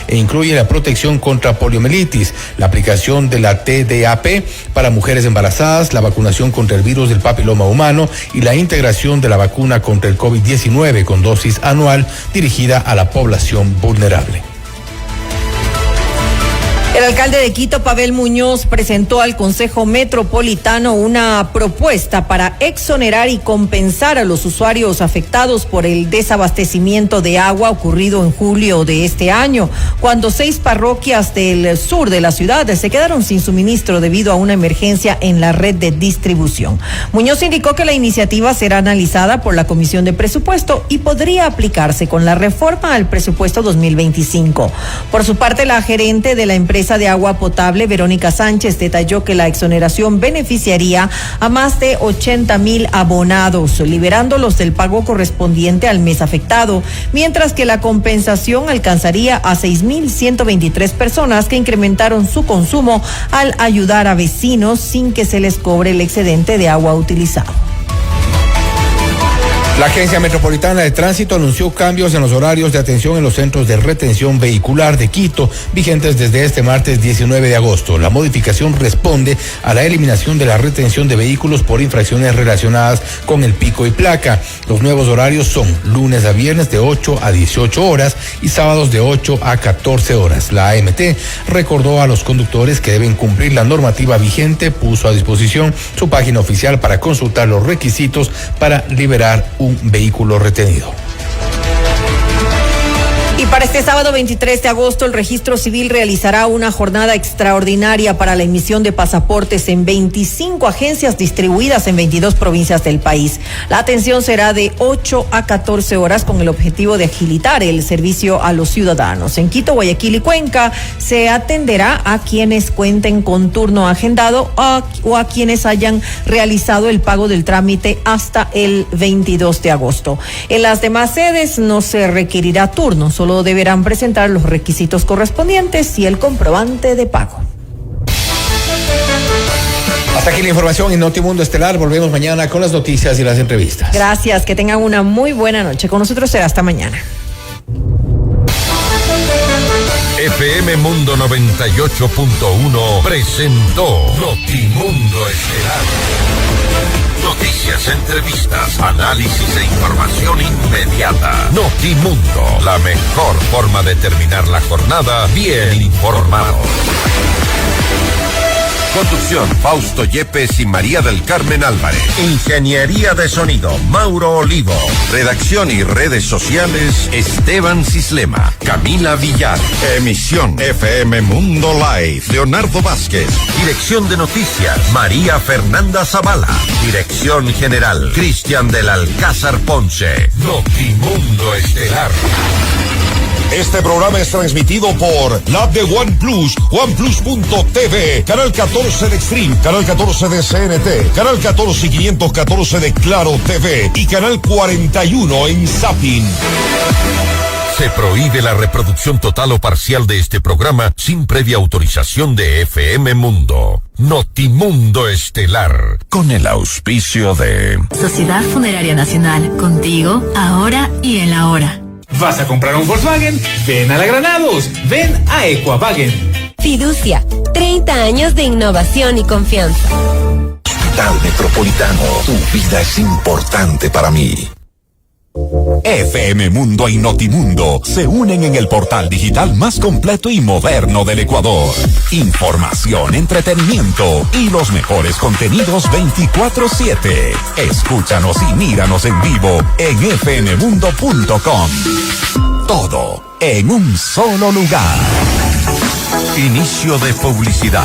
e incluye la protección contra poliomielitis, la aplicación de la TDAP para mujeres embarazadas, la vacunación contra el virus del papiloma humano y la integración de la vacuna contra el COVID-19 con dosis anual dirigida a la población vulnerable. El alcalde de Quito, Pavel Muñoz, presentó al Consejo Metropolitano una propuesta para exonerar y compensar a los usuarios afectados por el desabastecimiento de agua ocurrido en julio de este año, cuando 6 parroquias del sur de la ciudad se quedaron sin suministro debido a una emergencia en la red de distribución. Muñoz indicó que la iniciativa será analizada por la Comisión de Presupuesto y podría aplicarse con la reforma al presupuesto 2025. Por su parte, la gerente de la empresa de agua potable, Verónica Sánchez, detalló que la exoneración beneficiaría a más de 80,000 abonados, liberándolos del pago correspondiente al mes afectado, mientras que la compensación alcanzaría a 6,123 personas que incrementaron su consumo al ayudar a vecinos sin que se les cobre el excedente de agua utilizado. La Agencia Metropolitana de Tránsito anunció cambios en los horarios de atención en los centros de retención vehicular de Quito, vigentes desde este martes 19 de agosto. La modificación responde a la eliminación de la retención de vehículos por infracciones relacionadas con el pico y placa. Los nuevos horarios son lunes a viernes de 8 a 18 horas y sábados de 8 a 14 horas. La AMT recordó a los conductores que deben cumplir la normativa vigente, puso a disposición su página oficial para consultar los requisitos para liberar un vehículo retenido. Y para este sábado 23 de agosto, el Registro Civil realizará una jornada extraordinaria para la emisión de pasaportes en 25 agencias distribuidas en 22 provincias del país. La atención será de 8 a 14 horas con el objetivo de agilitar el servicio a los ciudadanos. En Quito, Guayaquil y Cuenca se atenderá a quienes cuenten con turno agendado o a quienes hayan realizado el pago del trámite hasta el 22 de agosto. En las demás sedes no se requerirá turno, solo deberán presentar los requisitos correspondientes y el comprobante de pago. Hasta aquí la información en Notimundo Estelar. Volvemos mañana con las noticias y las entrevistas. Gracias, que tengan una muy buena noche. Con nosotros será hasta mañana. FM Mundo 98.1 presentó Notimundo Estelar. Noticias, entrevistas, análisis e información inmediata. Notimundo, la mejor forma de terminar la jornada bien informado. Conducción, Fausto Yepes y María del Carmen Álvarez. Ingeniería de sonido, Mauro Olivo. Redacción y redes sociales, Esteban Cislema, Camila Villar. Emisión, FM Mundo Live, Leonardo Vázquez. Dirección de noticias, María Fernanda Zavala. Dirección general, Cristian del Alcázar Ponce. Notimundo Estelar. Este programa es transmitido por la app de OnePlus, OnePlus.tv, Canal 14 de Extreme, Canal 14 de CNT, Canal 14 y 514 de Claro TV y Canal 41 en Zapping. Se prohíbe la reproducción total o parcial de este programa sin previa autorización de FM Mundo. Notimundo Estelar, con el auspicio de Sociedad Funeraria Nacional, contigo, ahora y en la hora. ¿Vas a comprar un Volkswagen? Ven a la Granados, ven a Ecuavagen. Fiducia, 30 años de innovación y confianza. Hospital Metropolitano, tu vida es importante para mí. FM Mundo y Notimundo se unen en el portal digital más completo y moderno del Ecuador. Información, entretenimiento y los mejores contenidos 24/7. Escúchanos y míranos en vivo en fnmundo.com. Todo en un solo lugar. Inicio de publicidad.